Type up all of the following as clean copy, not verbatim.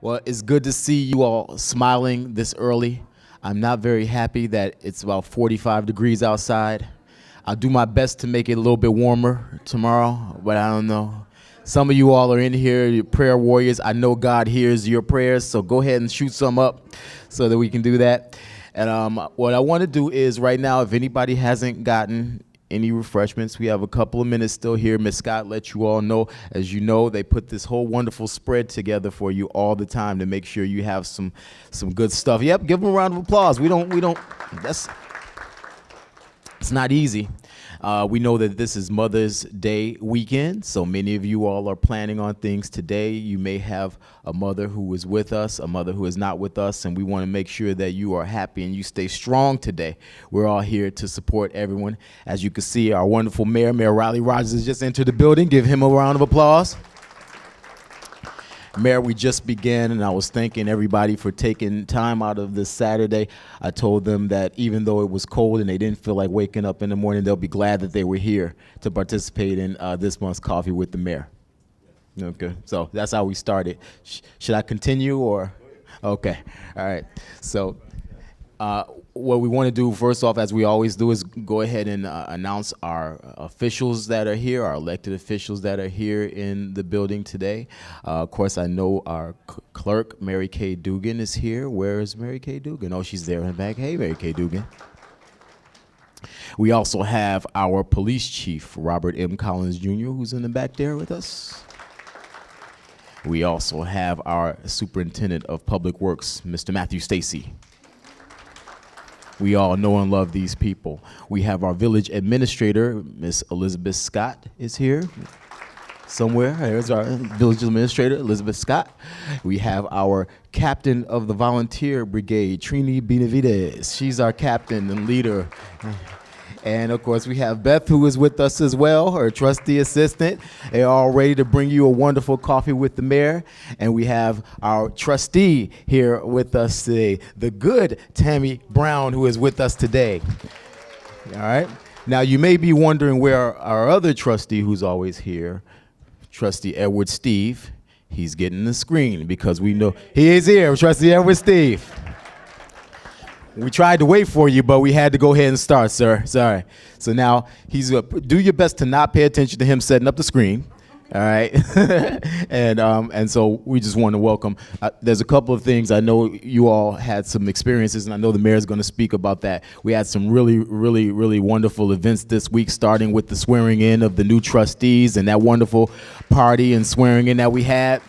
Well, it's good to see you all smiling this early. I'm not very happy that it's about 45 degrees outside. I'll do my best to make it a little bit warmer tomorrow, but I don't know. Some of you all are in here, your prayer warriors. I know God hears your prayers, so go ahead and shoot some up so that we can do that. And what I want to do is right now, if anybody hasn't gotten any refreshments, we have a couple of minutes still here. Miss Scott let you all know. As you know, they put this whole wonderful spread together for you all the time to make sure you have some good stuff. Yep, give them a round of applause. It's not easy. We know that this is Mother's Day weekend, so many of you all are planning on things today. You may have a mother who is with us, a mother who is not with us, and we want to make sure that you are happy and you stay strong today. We're all here to support everyone. As you can see, our wonderful mayor, Mayor Riley Rogers, has just entered the building. Give him a round of applause. Mayor, we just began, and I was thanking everybody for taking time out of this Saturday. I told them that even though it was cold and they didn't feel like waking up in the morning, they'll be glad that they were here to participate in this month's Coffee with the Mayor. Okay, so that's how we started. Should I continue or? Okay, all right. So what we want to do first off, as we always do, is go ahead and announce our officials that are here, our elected officials that are here in the building today. Of course, I know our clerk, Mary Kay Dugan, is here. Where is Mary Kay Dugan? Oh, she's there in the back. Hey, Mary Kay Dugan. We also have our police chief, Robert M. Collins, Jr., who's in the back there with us. We also have our superintendent of public works, Mr. Matthew Stacy. We all know and love these people. We have our village administrator, Miss Elizabeth Scott, is here somewhere. There's our village administrator, Elizabeth Scott. We have our captain of the volunteer brigade, Trini Benavides. She's our captain and leader. And of course, we have Beth, who is with us as well, her trustee assistant. They're all ready to bring you a wonderful coffee with the mayor. And we have our trustee here with us today, the good Tammy Brown, who is with us today. All right. Now, you may be wondering where our other trustee, who's always here, Trustee Edward Steve. He's getting the screen because we know he is here, Trustee Edward Steve. We tried to wait for you, but we had to go ahead and start, sir. Sorry. So now do your best to not pay attention to him setting up the screen. All right. and so we just want to welcome. There's a couple of things. I know you all had some experiences, and I know the mayor is going to speak about that. We had some really, really, really wonderful events this week, starting with the swearing in of the new trustees and that wonderful party and swearing in that we had.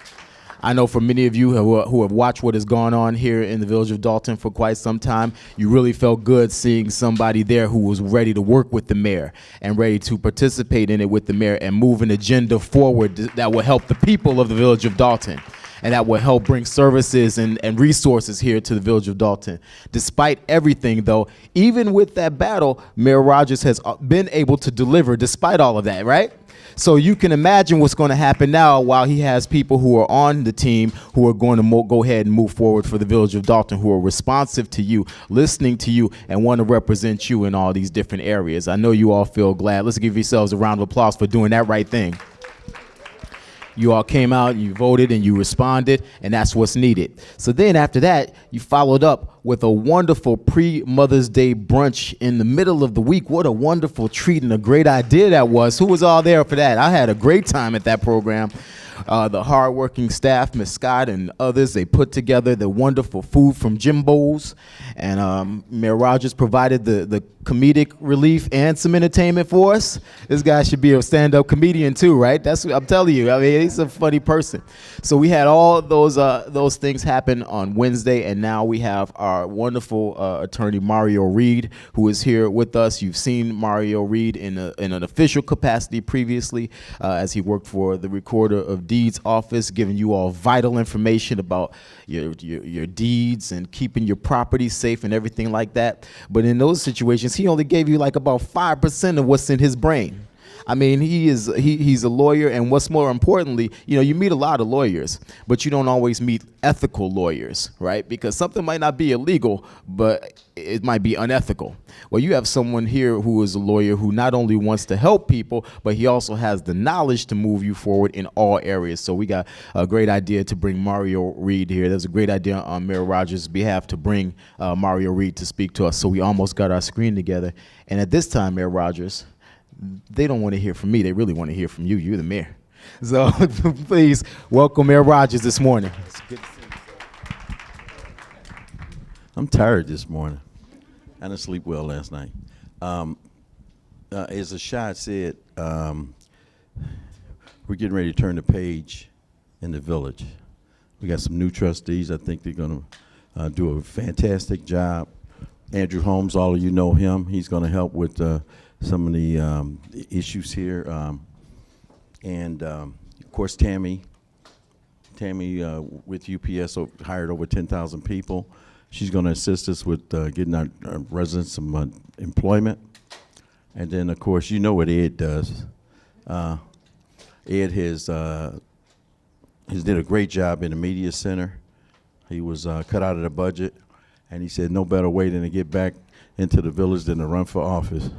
I know for many of you who have watched what has gone on here in the village of Dolton for quite some time, you really felt good seeing somebody there who was ready to work with the mayor and ready to participate in it with the mayor and move an agenda forward that will help the people of the village of Dolton and that will help bring services and resources here to the village of Dolton. Despite everything, though, even with that battle, Mayor Rogers has been able to deliver despite all of that, right? So you can imagine what's going to happen now while he has people who are on the team who are going to go ahead and move forward for the village of Dolton, who are responsive to you, listening to you, and want to represent you in all these different areas. I know you all feel glad. Let's give yourselves a round of applause for doing that right thing. You all came out, you voted, and you responded, and that's what's needed. So then after that, you followed up with a wonderful pre-Mother's Day brunch in the middle of the week. What a wonderful treat and a great idea that was. Who was all there for that? I had a great time at that program. The hardworking staff, Ms. Scott and others, they put together the wonderful food from Jimbo's, and Mayor Rogers provided the comedic relief and some entertainment for us. This guy should be a stand-up comedian too, right? That's what I'm telling you. I mean, he's a funny person. So we had all those things happen on Wednesday, and now we have our wonderful attorney Mario Reed, who is here with us. You've seen Mario Reed in an official capacity previously, as he worked for the Recorder of Deeds office, giving you all vital information about your deeds and keeping your property safe and everything like that. But in those situations, he only gave you like about 5% of what's in his brain. I mean, he's a lawyer, and what's more importantly, you meet a lot of lawyers, but you don't always meet ethical lawyers, right? Because something might not be illegal, but it might be unethical. Well, you have someone here who is a lawyer who not only wants to help people, but he also has the knowledge to move you forward in all areas. So we got a great idea to bring Mario Reed here. There's a great idea on Mayor Rogers' behalf to bring Mario Reed to speak to us. So we almost got our screen together. And at this time, Mayor Rogers, they don't want to hear from me. They really want to hear from you. You're the mayor. So please welcome Mayor Rogers this morning. It's good to see you, sir. I'm tired this morning. I didn't sleep well last night. As Ashad said, we're getting ready to turn the page in the village. We got some new trustees. I think they're going to do a fantastic job. Andrew Holmes, all of you know him. He's going to help with some of the issues here. Of course, Tammy with UPS hired over 10,000 people. She's going to assist us with getting our residents some employment. And then, of course, you know what Ed does. Ed has did a great job in the media center. He was cut out of the budget, and he said no better way than to get back into the village than to run for office.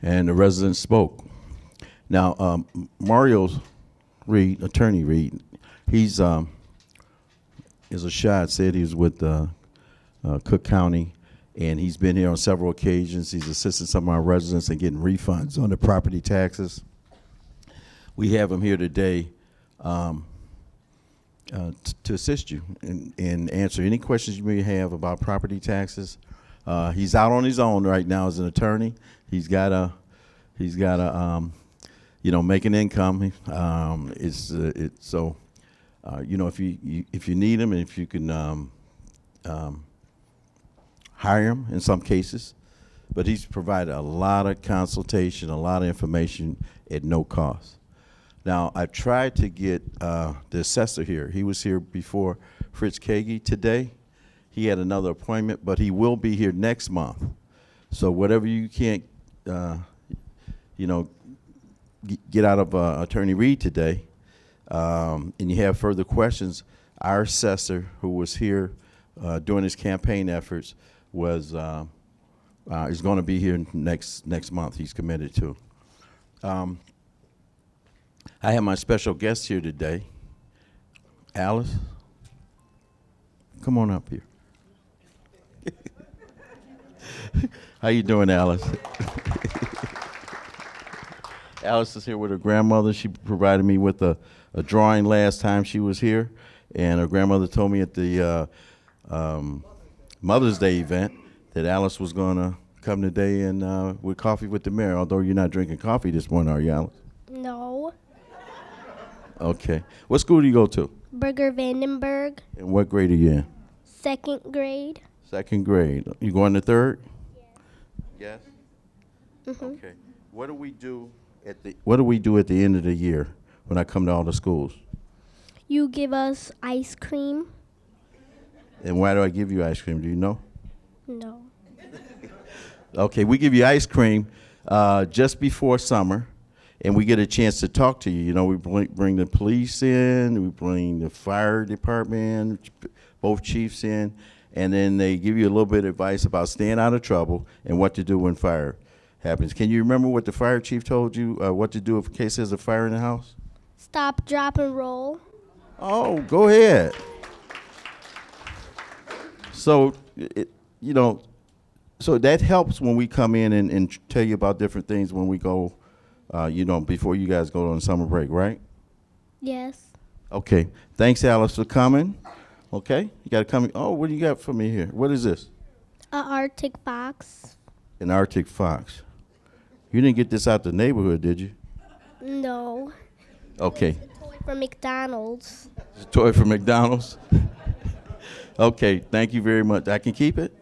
And the residents spoke. Now, Mario's Reed, Attorney Reed, he's, as Ashad said, he's with Cook County, and he's been here on several occasions. He's assisting some of our residents in getting refunds on their property taxes. We have him here today to assist you and answer any questions you may have about property taxes. He's out on his own right now as an attorney. He's got to make an income. So if you need him, and if you can hire him in some cases, but he's provided a lot of consultation, a lot of information at no cost. Now, I've tried to get the assessor here. He was here before Fritz Kagi today. He had another appointment, but he will be here next month. So whatever you can't, get out of Attorney Reed today, and you have further questions, our assessor, who was here during his campaign efforts, is going to be here next month. He's committed to. I have my special guest here today, Alice. Come on up here. How you doing, Alice? Alice is here with her grandmother. She provided me with a drawing last time she was here, and her grandmother told me at the Mother's Day event that Alice was going to come today and with coffee with the mayor, although you're not drinking coffee this morning, are you, Alice? No. Okay. What school do you go to? Burger Vandenberg. And what grade are you in? Second grade. Second grade. You going to third? Yeah. Yes? Mm-hmm. Okay. What do we do at the end of the year when I come to all the schools? You give us ice cream. And why do I give you ice cream? Do you know? No. Okay, we give you ice cream just before summer, and we get a chance to talk to you. You know, we bring the police in, we bring the fire department, both chiefs in, and then they give you a little bit of advice about staying out of trouble and what to do when fire happens. Can you remember what the fire chief told you, what to do in case there's a fire in the house? Stop, drop, and roll. Oh, go ahead. So, so that helps when we come in and tell you about different things when we go, before you guys go on summer break, right? Yes. Okay. Thanks, Alice, for coming. Okay. You got to come. Oh, what do you got for me here? What is this? An Arctic fox. An Arctic fox. You didn't get this out the neighborhood, did you? No. Okay. It's a toy from McDonald's. It's a toy from McDonald's? Okay. Thank you very much. I can keep it?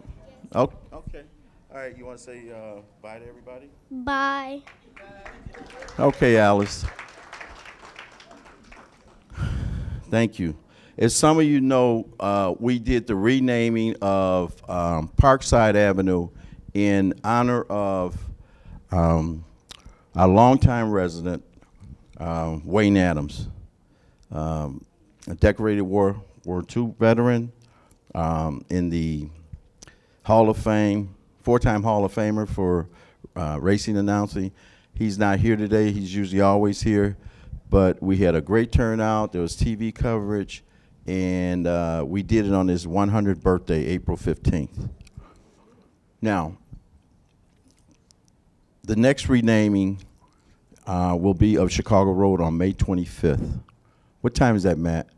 Oh, okay. All right. You want to say bye to everybody? Bye. Okay, Alice. Thank you. As some of you know, we did the renaming of Parkside Avenue in honor of our longtime resident, Wayne Adams, a decorated World War II veteran, in the Hall of Fame, four-time Hall of Famer for racing announcing. He's not here today. He's usually always here. But we had a great turnout. There was TV coverage. And we did it on his 100th birthday, April 15th. Now, the next renaming will be of Chicago Road on May 25th. What time is that, Matt?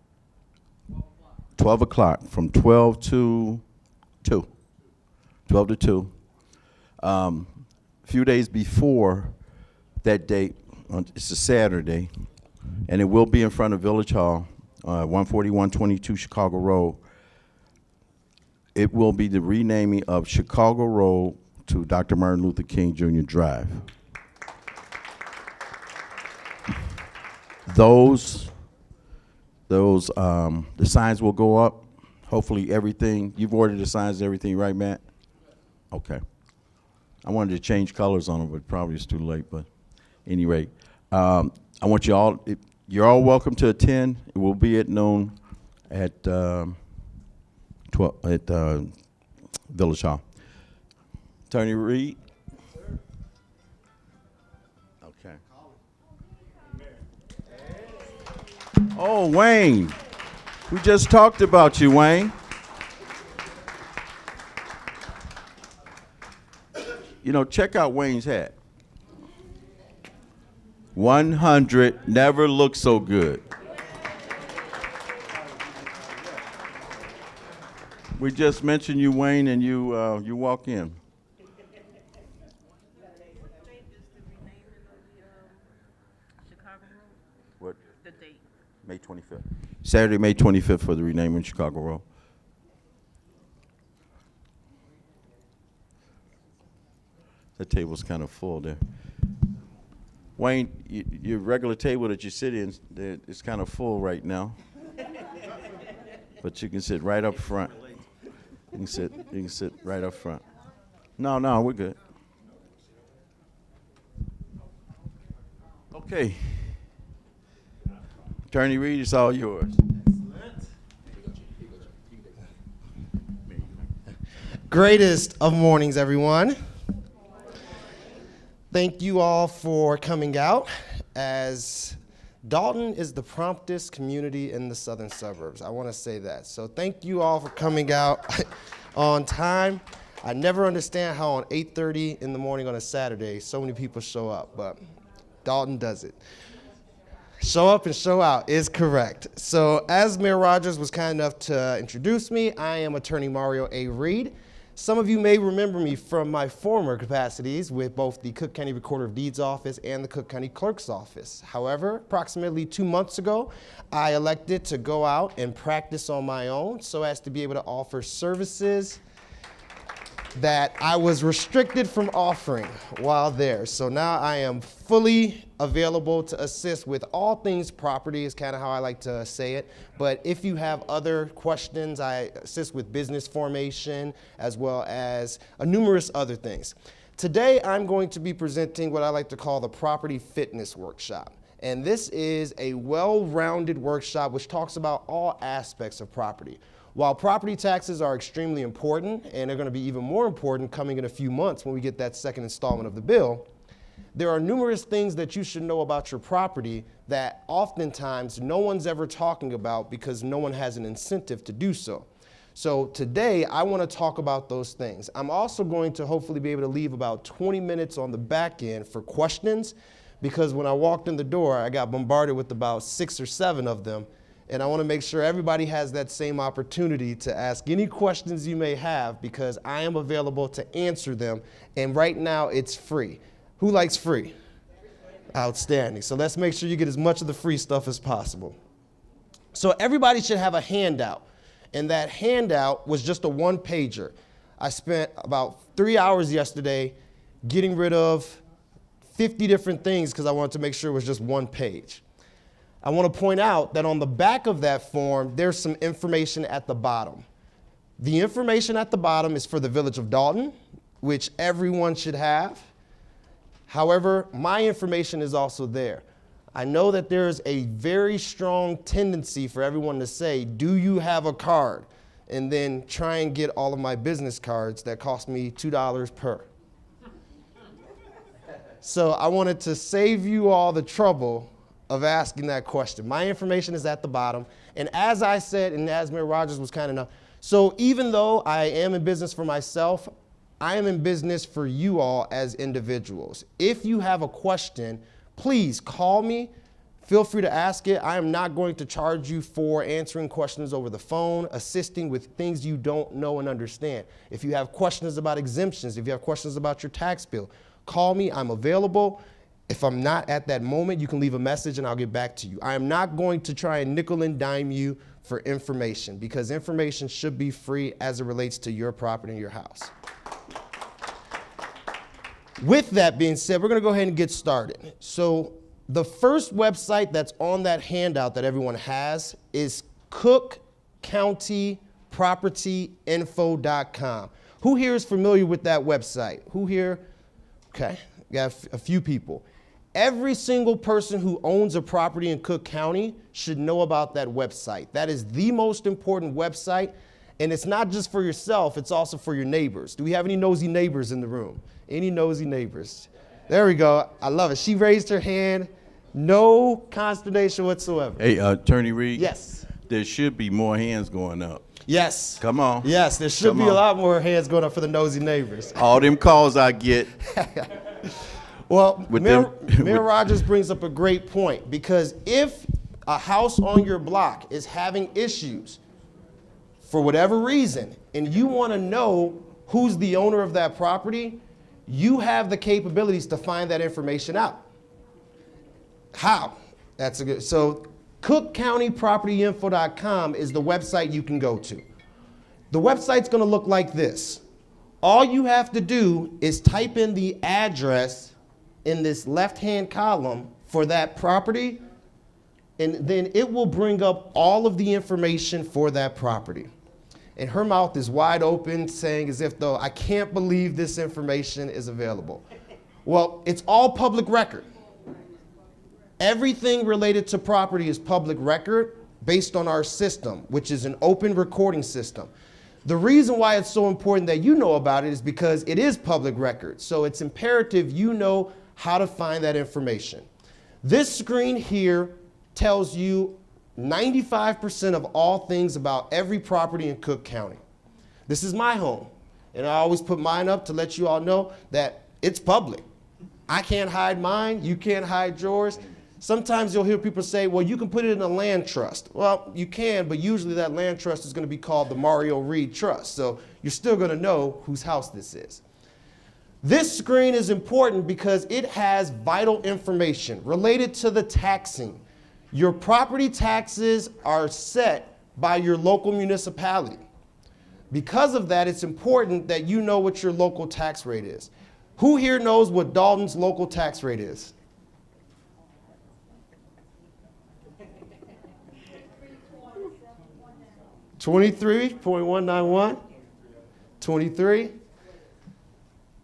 12 o'clock, from 12 to 2. 12 to 2. A few days before that date, it's a Saturday, and it will be in front of Village Hall, 14122 Chicago Road. It will be the renaming of Chicago Road to Dr. Martin Luther King Jr. Drive. The signs will go up. Hopefully everything, you've ordered the signs and everything, right, Matt? Okay. I wanted to change colors on them, but probably it's too late, but any rate. I want you all, you're all welcome to attend. It will be at noon at 12 at Village Hall. Attorney Reed? Okay. Oh, Wayne. We just talked about you, Wayne. You know, check out Wayne's hat. 100 never looked so good. We just mentioned you, Wayne, and you walk in. What? The date. May 25th. Saturday, May 25th for the renaming of Chicago Road. The table's kind of full there. Wayne, your regular table that you sit in, it's kind of full right now. But you can sit right up front. You can sit right up front. No, we're good. Okay. Attorney Reed, it's all yours. Greatest of mornings, everyone. Thank you all for coming out, as Dolton is the promptest community in the southern suburbs. I want to say that. So thank you all for coming out on time. I never understand how on 8:30 in the morning on a Saturday so many people show up, but Dolton does it. Show up and show out is correct. So as Mayor Rogers was kind enough to introduce me, I am Attorney Mario A. Reed. Some of you may remember me from my former capacities with both the Cook County Recorder of Deeds Office and the Cook County Clerk's Office. However, approximately 2 months ago, I elected to go out and practice on my own so as to be able to offer services that I was restricted from offering while there. So now I am fully available to assist with all things property, is kind of how I like to say it. But if you have other questions, I assist with business formation as well as numerous other things. Today I'm going to be presenting what I like to call the Property Fitness Workshop. And this is a well-rounded workshop which talks about all aspects of property. While property taxes are extremely important, and they're going to be even more important coming in a few months when we get that second installment of the bill, there are numerous things that you should know about your property that oftentimes no one's ever talking about because no one has an incentive to do so. So today, I want to talk about those things. I'm also going to hopefully be able to leave about 20 minutes on the back end for questions, because when I walked in the door, I got bombarded with about 6 or 7 of them. And I want to make sure everybody has that same opportunity to ask any questions you may have, because I am available to answer them. And right now, it's free. Who likes free? Outstanding. So let's make sure you get as much of the free stuff as possible. So everybody should have a handout. And that handout was just a one-pager. I spent about 3 hours yesterday getting rid of 50 different things because I wanted to make sure it was just one page. I want to point out that on the back of that form, there's some information at the bottom. The information at the bottom is for the Village of Dolton, which everyone should have. However, my information is also there. I know that there's a very strong tendency for everyone to say, do you have a card? And then try and get all of my business cards that cost me $2 per. So I wanted to save you all the trouble of asking that question. My information is at the bottom. And as I said, and as Mayor Rogers was kind enough, so even though I am in business for myself, I am in business for you all as individuals. If you have a question, please call me. Feel free to ask it. I am not going to charge you for answering questions over the phone, assisting with things you don't know and understand. If you have questions about exemptions, if you have questions about your tax bill, call me. I'm available. If I'm not at that moment, you can leave a message and I'll get back to you. I am not going to try and nickel and dime you for information because information should be free as it relates to your property and your house. With that being said, we're going to go ahead and get started. So the first website that's on that handout that everyone has is cookcountypropertyinfo.com. Who here is familiar with that website? Who here? Okay, got a few people. Every single person who owns a property in Cook County should know about that website. That is the most important website, and it's not just for yourself, it's also for your neighbors. Do we have any nosy neighbors in the room? Any nosy neighbors? There we go. I love it. She raised her hand. No consternation whatsoever. Hey, Attorney Reed. Yes. There should be more hands going up. Yes. Come on. Yes, there should Come be on. a lot more hands going up for the nosy neighbors. All them calls I get. Well, With Mayor them- Rogers brings up a great point because if a house on your block is having issues for whatever reason, and you want to know who's the owner of that property, you have the capabilities to find that information out. How? That's a good, so cookcountypropertyinfo.com is the website you can go to. The website's gonna look like this. All you have to do is type in the address in this left-hand column for that property, and then it will bring up all of the information for that property. And her mouth is wide open, saying as if though, I can't believe this information is available. Well, it's all public record. Everything related to property is public record based on our system, which is an open recording system. The reason why it's so important that you know about it is because it is public record. So it's imperative you know how to find that information. This screen here tells you 95% of all things about every property in Cook County. This is my home, and I always put mine up to let you all know that it's public. I can't hide mine, you can't hide yours. Sometimes you'll hear people say, well, you can put it in a land trust. Well, you can, but usually that land trust is going to be called the Mario Reed Trust, so you're still going to know whose house this is. This screen is important because it has vital information related to the taxing. Your property taxes are set by your local municipality. Because of that, it's important that you know what your local tax rate is. Who here knows what Dolton's local tax rate is? $23.191. 23.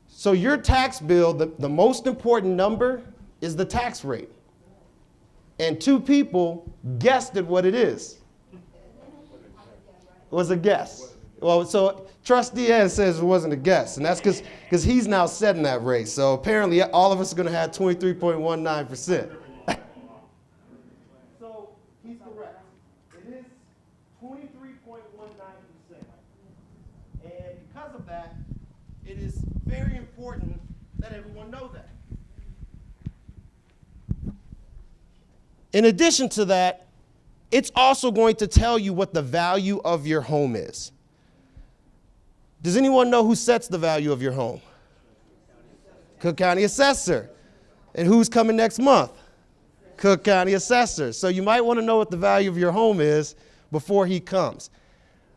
So your tax bill, the most important number is the tax rate. And two people guessed at what it is. It was a guess. Well, so Trustee Ed says it wasn't a guess, and that's because he's now setting that rate. So apparently all of us are going to have 23.19%. So he's correct. It is 23.19%. And because of that, it is very important that everyone know that. In addition to that, it's also going to tell you what the value of your home is. Does anyone know who sets the value of your home? Cook County Assessor. And who's coming next month? Cook County Assessor. So you might want to know what the value of your home is before he comes.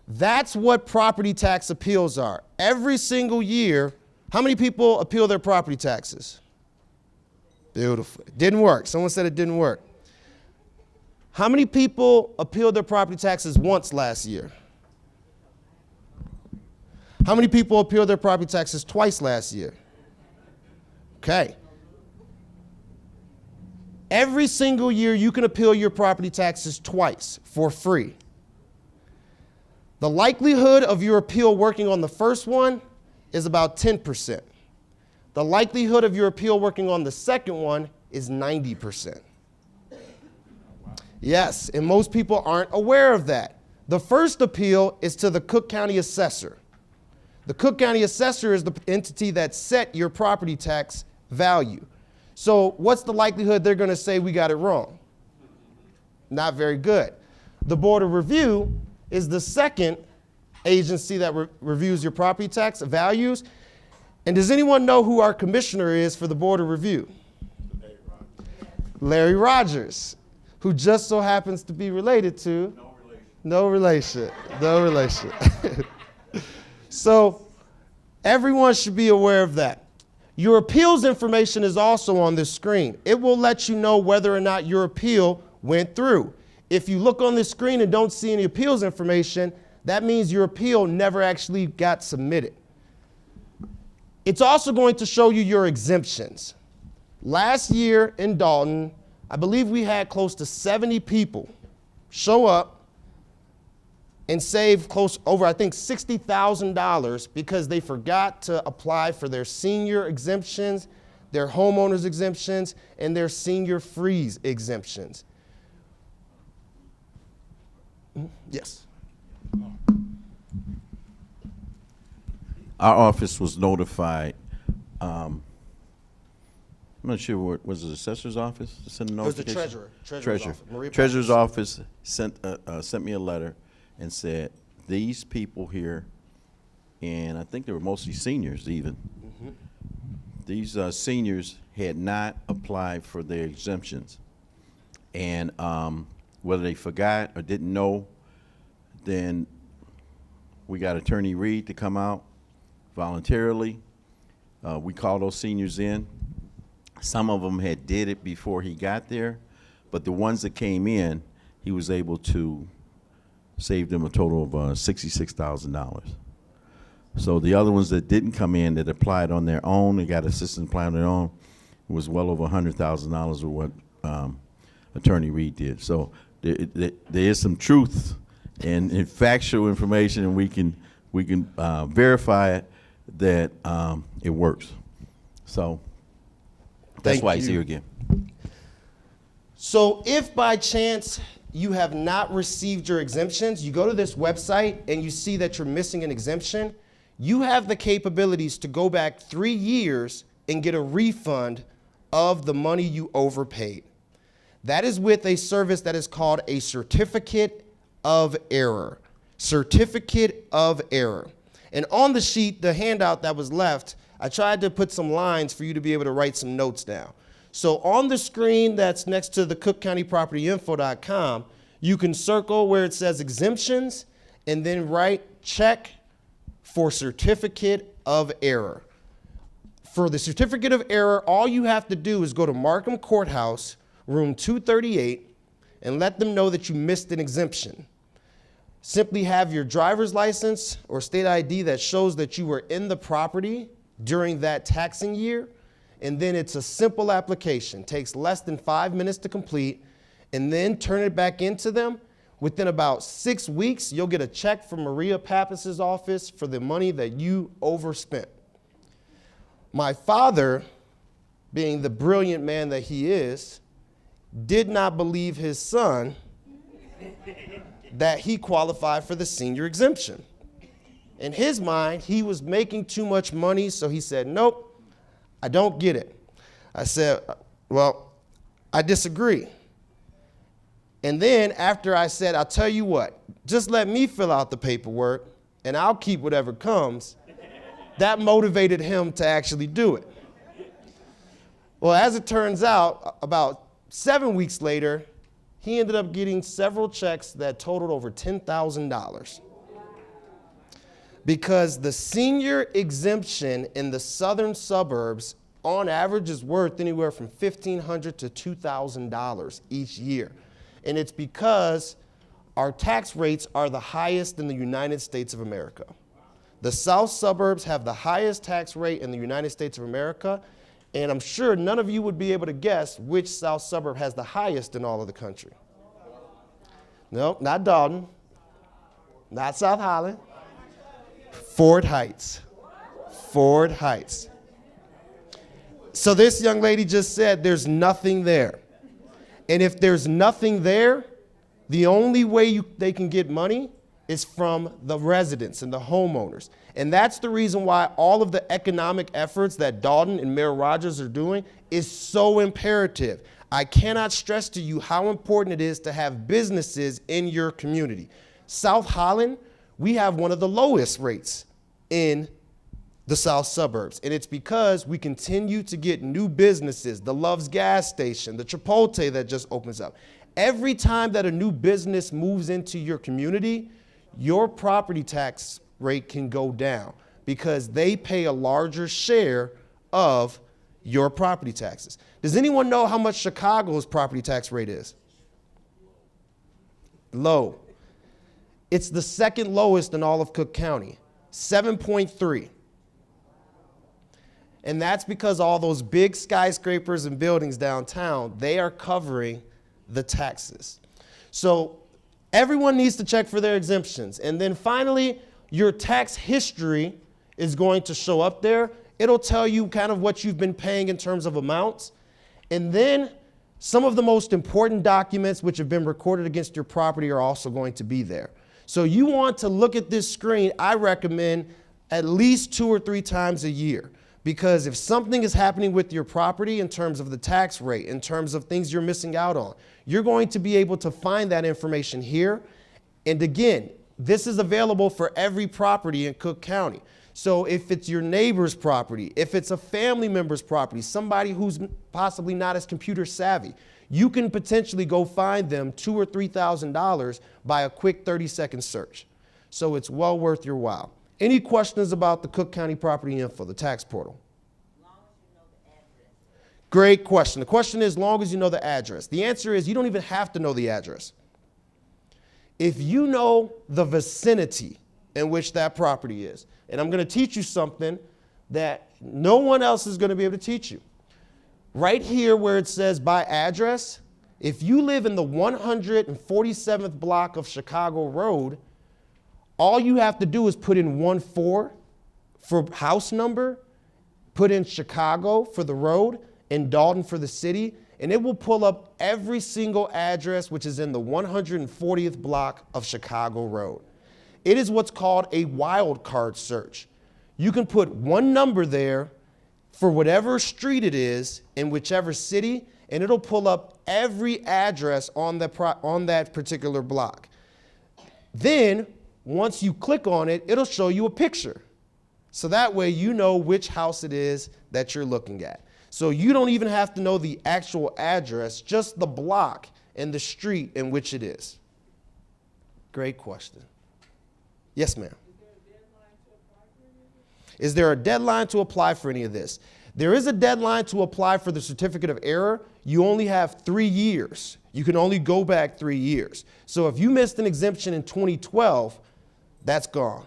That's what property tax appeals are. Every single year, how many people appeal their property taxes? Beautiful. It didn't work. Someone said it didn't work. How many people appealed their property taxes once last year? How many people appealed their property taxes twice last year? Okay. Every single year you can appeal your property taxes twice for free. The likelihood of your appeal working on the first one is about 10%. The likelihood of your appeal working on the second one is 90%. Yes, and most people aren't aware of that. The first appeal is to the Cook County Assessor. The Cook County Assessor is the entity that set your property tax value. So what's the likelihood they're going to say we got it wrong? Not very good. The Board of Review is the second agency that reviews your property tax values. And does anyone know who our commissioner is for the Board of Review? Larry Rogers, who just so happens to be related to? No relation. No relation. So everyone should be aware of that. Your appeals information is also on this screen. It will let you know whether or not your appeal went through. If you look on the screen and don't see any appeals information, that means your appeal never actually got submitted. It's also going to show you your exemptions. Last year in Dolton, I believe we had close to 70 people show up and save over, I think, $60,000 because they forgot to apply for their senior exemptions, their homeowners exemptions, and their senior freeze exemptions. Yes. Our office was notified. I'm not sure what was it, the assessor's office that sent a It was the notification? treasurer's office. Maria Treasurer's Patrick. office sent me a letter and said, these people here, and I think they were mostly seniors even, these seniors had not applied for their exemptions. And whether they forgot or didn't know, then we got Attorney Reed to come out voluntarily. We called those seniors in. Some of them had did it before he got there, but the ones that came in, he was able to save them a total of $66,000. So the other ones that didn't come in, that applied on their own, they got assistance applying on their own, was well over $100,000 of what Attorney Reed did. So there is some truth and factual information, and we can verify it that it works. So that's Thank why he's you. here again. So if by chance you have not received your exemptions, you go to this website and you see that you're missing an exemption, you have the capabilities to go back 3 years and get a refund of the money you overpaid. That is with a service that is called a certificate of error. Certificate of error. And on the sheet, the handout that was left, I tried to put some lines for you to be able to write some notes down. So on the screen that's next to the cookcountypropertyinfo.com, you can circle where it says exemptions and then write check for certificate of error. For the certificate of error, all you have to do is go to Markham Courthouse, room 238, and let them know that you missed an exemption. Simply have your driver's license or state ID that shows that you were in the property during that taxing year, and then it's a simple application. Takes less than 5 minutes to complete, and then turn it back into them. Within about 6 weeks, you'll get a check from Maria Pappas's office for the money that you overspent. My father, being the brilliant man that he is, did not believe his son that he qualified for the senior exemption. In his mind, he was making too much money, so he said, nope, I don't get it. I said, well, I disagree. And then after I said, I'll tell you what, just let me fill out the paperwork and I'll keep whatever comes, that motivated him to actually do it. Well, as it turns out, about 7 weeks later, he ended up getting several checks that totaled over $10,000. Because the senior exemption in the southern suburbs on average is worth anywhere from $1,500 to $2,000 each year. And it's because our tax rates are the highest in the United States of America. The South suburbs have the highest tax rate in the United States of America, and I'm sure none of you would be able to guess which South suburb has the highest in all of the country. No, not Dolton, not South Holland, Ford Heights. Ford Heights. So this young lady just said there's nothing there. And if there's nothing there, the only way they can get money is from the residents and the homeowners. And that's the reason why all of the economic efforts that Dolton and Mayor Rogers are doing is so imperative. I cannot stress to you how important it is to have businesses in your community. South Holland, we have one of the lowest rates in the South suburbs. And it's because we continue to get new businesses, the Love's gas station, the Chipotle that just opens up. Every time that a new business moves into your community, your property tax rate can go down because they pay a larger share of your property taxes. Does anyone know how much Chicago's property tax rate is? Low. It's the second lowest in all of Cook County, 7.3. And that's because all those big skyscrapers and buildings downtown, they are covering the taxes. So everyone needs to check for their exemptions. And then finally, your tax history is going to show up there. It'll tell you kind of what you've been paying in terms of amounts. And then some of the most important documents which have been recorded against your property are also going to be there. So you want to look at this screen, I recommend at least 2 or 3 times a year. Because if something is happening with your property in terms of the tax rate, in terms of things you're missing out on, you're going to be able to find that information here. And again, this is available for every property in Cook County. So if it's your neighbor's property, if it's a family member's property, somebody who's possibly not as computer savvy, you can potentially go find them $2,000 or $3,000 by a quick 30-second search. So it's well worth your while. Any questions about the Cook County Property Info, the tax portal? Long as you know the address. Great question. The question is, long as you know the address. The answer is you don't even have to know the address. If you know the vicinity in which that property is, and I'm going to teach you something that no one else is going to be able to teach you. Right here where it says by address, if you live in the 147th block of Chicago Road, all you have to do is put in 14 for house number, put in Chicago for the road, and Dolton for the city, and it will pull up every single address which is in the 140th block of Chicago Road. It is what's called a wildcard search. You can put one number there for whatever street it is in whichever city, and it'll pull up every address on that particular block. Then, once you click on it, it'll show you a picture. So that way you know which house it is that you're looking at. So you don't even have to know the actual address, just the block and the street in which it is. Great question. Yes, ma'am. Is there a deadline to apply for any of this? There is a deadline to apply for the certificate of error. You only have 3 years. You can only go back 3 years. So if you missed an exemption in 2012, that's gone.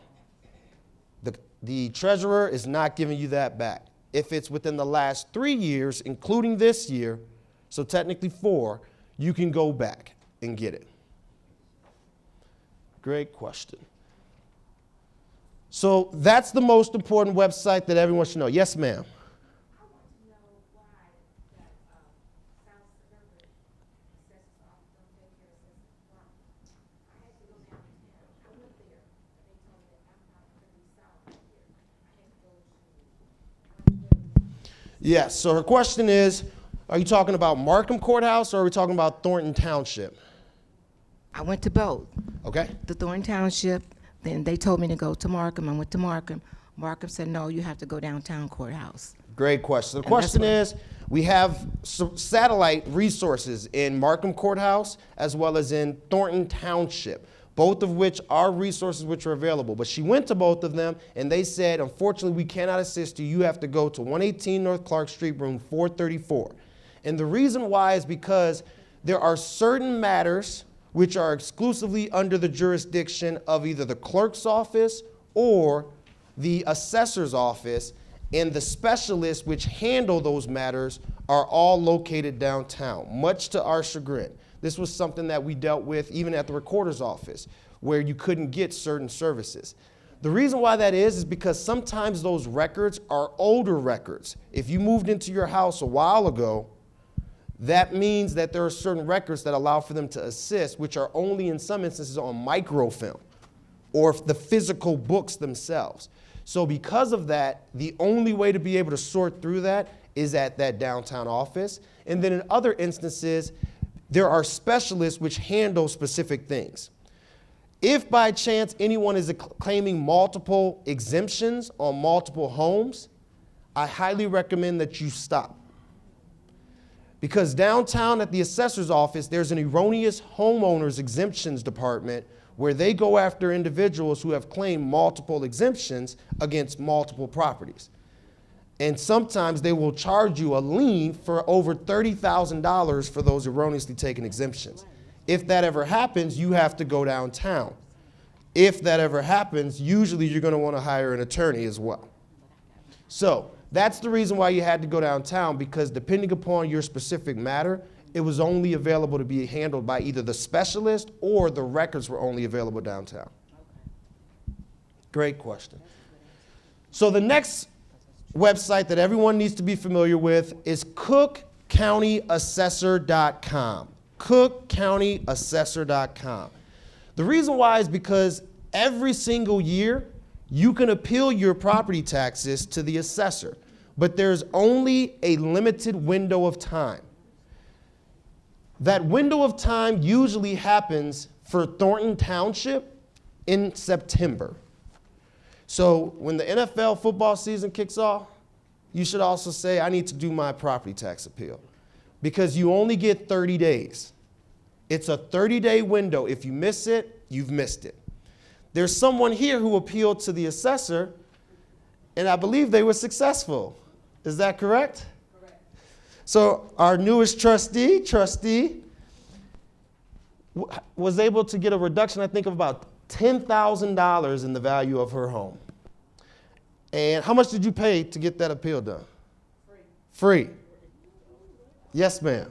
The treasurer is not giving you that back. If it's within the last 3 years, including this year, so technically 4, you can go back and get it. Great question. So that's the most important website that everyone should know. Yes, ma'am. I want to know why that South Suburban assessors office don't take care of assessors. Why? I had to go downtown. I went there, but they told me that I'm not pretty south here. I had to go to. Yes, so her question is, are you talking about Markham Courthouse or are we talking about Thornton Township? I went to both. Okay. The Thornton Township, then they told me to go to Markham. I went to Markham. Markham said, no, you have to go downtown courthouse. Great question. The And that's question what- is, we have some satellite resources in Markham Courthouse as well as in Thornton Township, both of which are resources which are available. But she went to both of them and they said, unfortunately, we cannot assist you. You have to go to 118 North Clark Street, room 434. And the reason why is because there are certain matters which are exclusively under the jurisdiction of either the clerk's office or the assessor's office and the specialists which handle those matters are all located downtown, much to our chagrin. This was something that we dealt with even at the recorder's office, where you couldn't get certain services. The reason why that is because sometimes those records are older records. If you moved into your house a while ago, that means that there are certain records that allow for them to assist, which are only in some instances on microfilm or the physical books themselves. So because of that, the only way to be able to sort through that is at that downtown office. And then in other instances, there are specialists which handle specific things. If by chance anyone is claiming multiple exemptions on multiple homes, I highly recommend that you stop. Because downtown at the assessor's office, there's an erroneous homeowners exemptions department where they go after individuals who have claimed multiple exemptions against multiple properties. And sometimes they will charge you a lien for over $30,000 for those erroneously taken exemptions. If that ever happens, you have to go downtown. If that ever happens, usually you're going to want to hire an attorney as well. So that's the reason why you had to go downtown, because depending upon your specific matter, it was only available to be handled by either the specialist or the records were only available downtown. Great question. So the next website that everyone needs to be familiar with is cookcountyassessor.com. cookcountyassessor.com. The reason why is because every single year you can appeal your property taxes to the assessor, but there's only a limited window of time. That window of time usually happens for Thornton Township in September. So when the NFL football season kicks off, you should also say, I need to do my property tax appeal, because you only get 30 days. It's a 30-day window. If you miss it, you've missed it. There's someone here who appealed to the assessor, and I believe they were successful. Is that correct? So our newest trustee was able to get a reduction, I think, of about $10,000 in the value of her home. And how much did you pay to get that appeal done? Free. Yes, ma'am.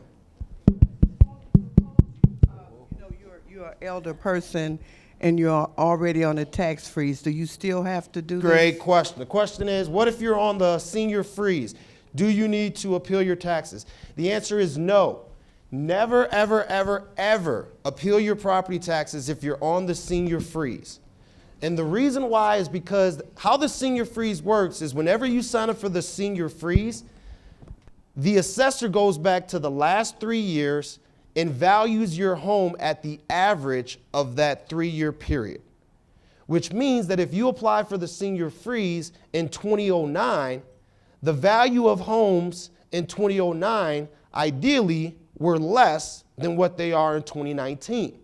You're an elder person and you're already on a tax freeze. Do you still have to do this? Great question. The question is, what if you're on the senior freeze? Do you need to appeal your taxes? The answer is no. Never, ever, ever, ever appeal your property taxes if you're on the senior freeze. And the reason why is because how the senior freeze works is whenever you sign up for the senior freeze, the assessor goes back to the last 3 years and values your home at the average of that 3-year period. Which means that if you apply for the senior freeze in 2009, the value of homes in 2009 ideally were less than what they are in 2019.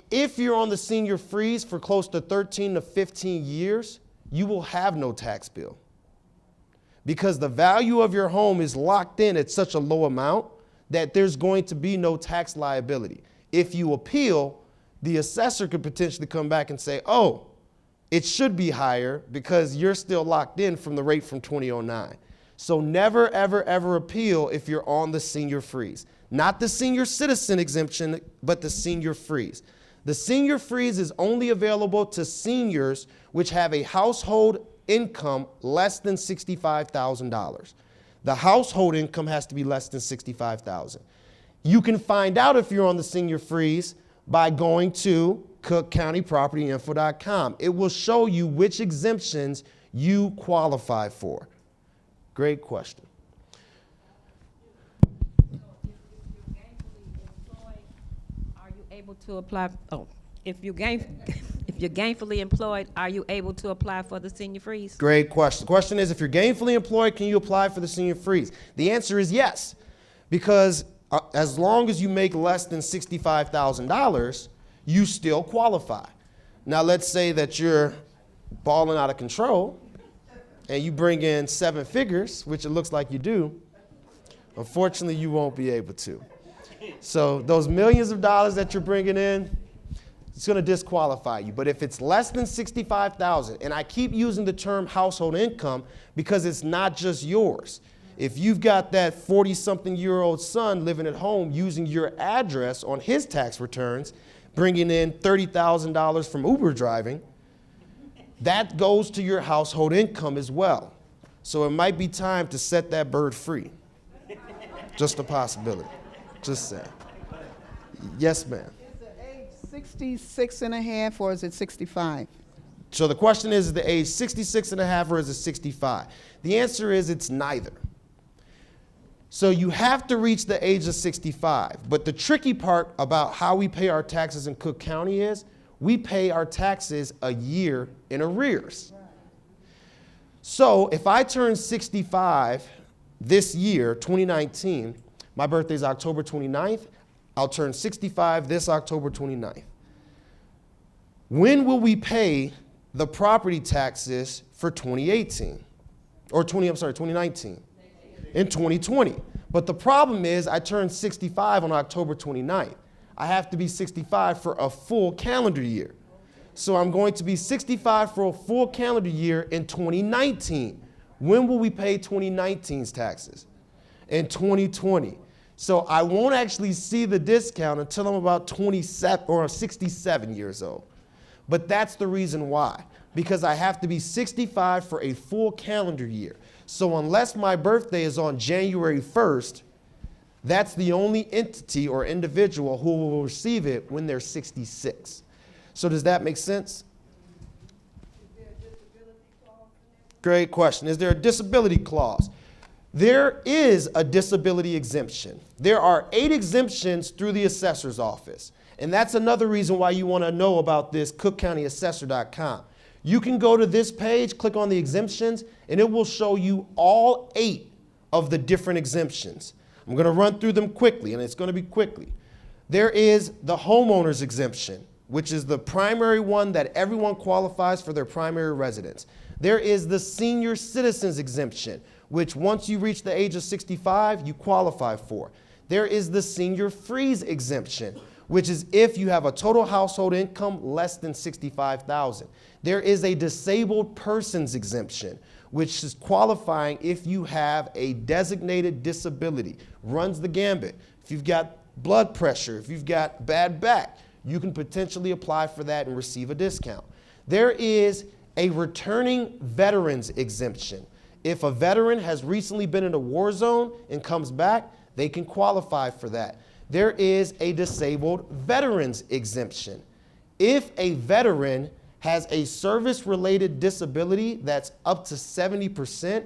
If you're on the senior freeze for close to 13 to 15 years, you will have no tax bill, because the value of your home is locked in at such a low amount that there's going to be no tax liability. If you appeal, the assessor could potentially come back and say, oh, it should be higher because you're still locked in from the rate from 2009. So never, ever, ever appeal if you're on the senior freeze. Not the senior citizen exemption, but the senior freeze. The senior freeze is only available to seniors which have a household income less than $65,000. The household income has to be less than $65,000. You can find out if you're on the senior freeze by going to cookcountypropertyinfo.com. It will show you which exemptions you qualify for. Great question. Are you able to apply? Oh, if you're gainfully employed, are you able to apply for the senior freeze? Great question. The question is, if you're gainfully employed, can you apply for the senior freeze? The answer is yes, because as long as you make less than $65,000, you still qualify. Now, let's say that you're balling out of control and you bring in 7 figures, which it looks like you do. Unfortunately, you won't be able to. So those millions of dollars that you're bringing in, it's going to disqualify you. But if it's less than 65,000, and I keep using the term household income because it's not just yours. If you've got that 40-something-year-old son living at home using your address on his tax returns, bringing in $30,000 from Uber driving, that goes to your household income as well. So it might be time to set that bird free. Just a possibility. Just saying. Yes, ma'am. Is the age 66 and a half or is it 65? So the question is the age 66 and a half or is it 65? The answer is it's neither. So you have to reach the age of 65. But the tricky part about how we pay our taxes in Cook County is we pay our taxes a year in arrears. So if I turn 65 this year, 2019, my birthday is October 29th, I'll turn 65 this October 29th. When will we pay the property taxes for 2018? Or 2019? In 2020. But the problem is I turned 65 on October 29th. I have to be 65 for a full calendar year. So I'm going to be 65 for a full calendar year in 2019. When will we pay 2019's taxes? In 2020. So I won't actually see the discount until I'm about 27 or 67 years old. But that's the reason why. Because I have to be 65 for a full calendar year. So unless my birthday is on January 1st, that's the only entity or individual who will receive it when they're 66. So does that make sense? Great question. Is there a disability clause? There is a disability exemption. There are 8 exemptions through the assessor's office. And that's another reason why you want to know about this, cookcountyassessor.com. You can go to this page, click on the exemptions, and it will show you all 8 of the different exemptions. I'm going to run through them quickly, and it's going to be quickly. There is the homeowner's exemption, which is the primary one that everyone qualifies for their primary residence. There is the senior citizens exemption, which once you reach the age of 65, you qualify for. There is the senior freeze exemption, which is if you have a total household income less than $65,000. There is a disabled persons exemption, which is qualifying if you have a designated disability. Runs the gambit. If you've got blood pressure, if you've got bad back, you can potentially apply for that and receive a discount. There is a returning veterans exemption. If a veteran has recently been in a war zone and comes back, they can qualify for that. There is a disabled veterans exemption. If a veteran has a service-related disability that's up to 70%,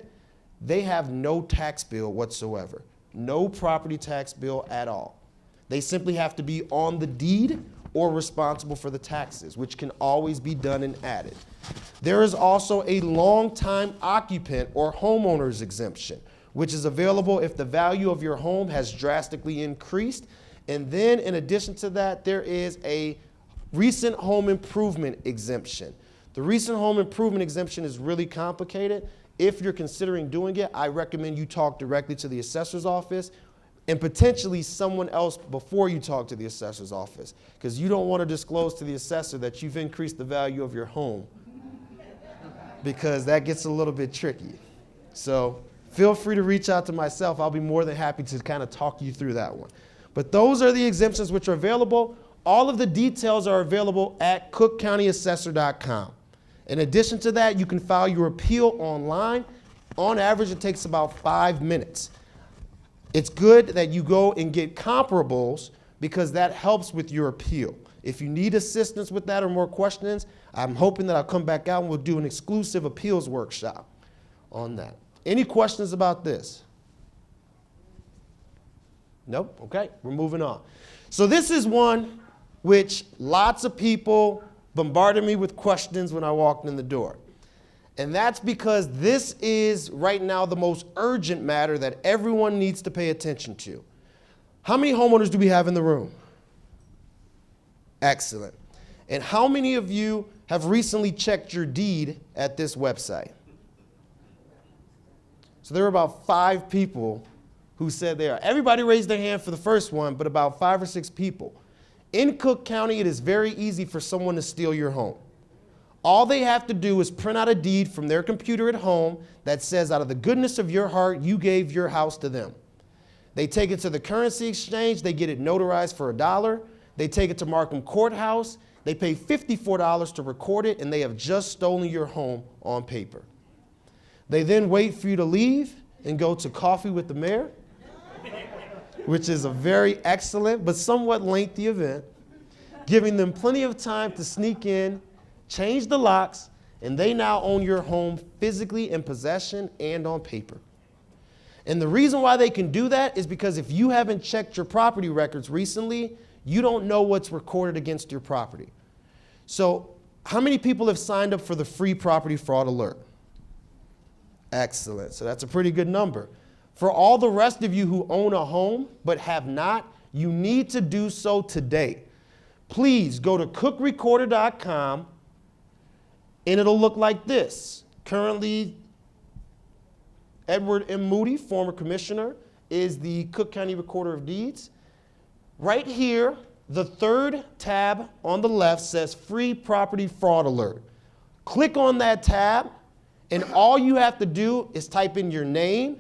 they have no tax bill whatsoever. No property tax bill at all. They simply have to be on the deed or responsible for the taxes, which can always be done and added. There is also a long-time occupant or homeowner's exemption, which is available if the value of your home has drastically increased. And then in addition to that, there is a recent home improvement exemption. The recent home improvement exemption is really complicated. If you're considering doing it, I recommend you talk directly to the assessor's office and potentially someone else before you talk to the assessor's office, because you don't want to disclose to the assessor that you've increased the value of your home, because that gets a little bit tricky. So feel free to reach out to myself. I'll be more than happy to kind of talk you through that one. But those are the exemptions which are available. All of the details are available at cookcountyassessor.com. In addition to that, you can file your appeal online. On average, it takes about 5 minutes. It's good that you go and get comparables because that helps with your appeal. If you need assistance with that or more questions, I'm hoping that I'll come back out and we'll do an exclusive appeals workshop on that. Any questions about this? Nope? Okay, we're moving on. So this is one which lots of people bombarded me with questions when I walked in the door. And that's because this is right now the most urgent matter that everyone needs to pay attention to. How many homeowners do we have in the room? Excellent. And how many of you have recently checked your deed at this website? So there were about 5 people who said they are. Everybody raised their hand for the first one, but about 5 or 6 people. In Cook County, it is very easy for someone to steal your home. All they have to do is print out a deed from their computer at home that says, out of the goodness of your heart, you gave your house to them. They take it to the currency exchange, they get it notarized for $1. They take it to Markham Courthouse, they pay $54 to record it, and they have just stolen your home on paper. They then wait for you to leave and go to coffee with the mayor, which is a very excellent but somewhat lengthy event, giving them plenty of time to sneak in, change the locks, and they now own your home physically in possession and on paper. And the reason why they can do that is because if you haven't checked your property records recently, you don't know what's recorded against your property. So how many people have signed up for the free property fraud alert? Excellent. So that's a pretty good number. For all the rest of you who own a home but have not, you need to do so today. Please go to cookrecorder.com, and it'll look like this. Currently, Edward M. Moody, former commissioner, is the Cook County Recorder of Deeds. Right here, the third tab on the left says Free Property Fraud Alert. Click on that tab, and all you have to do is type in your name,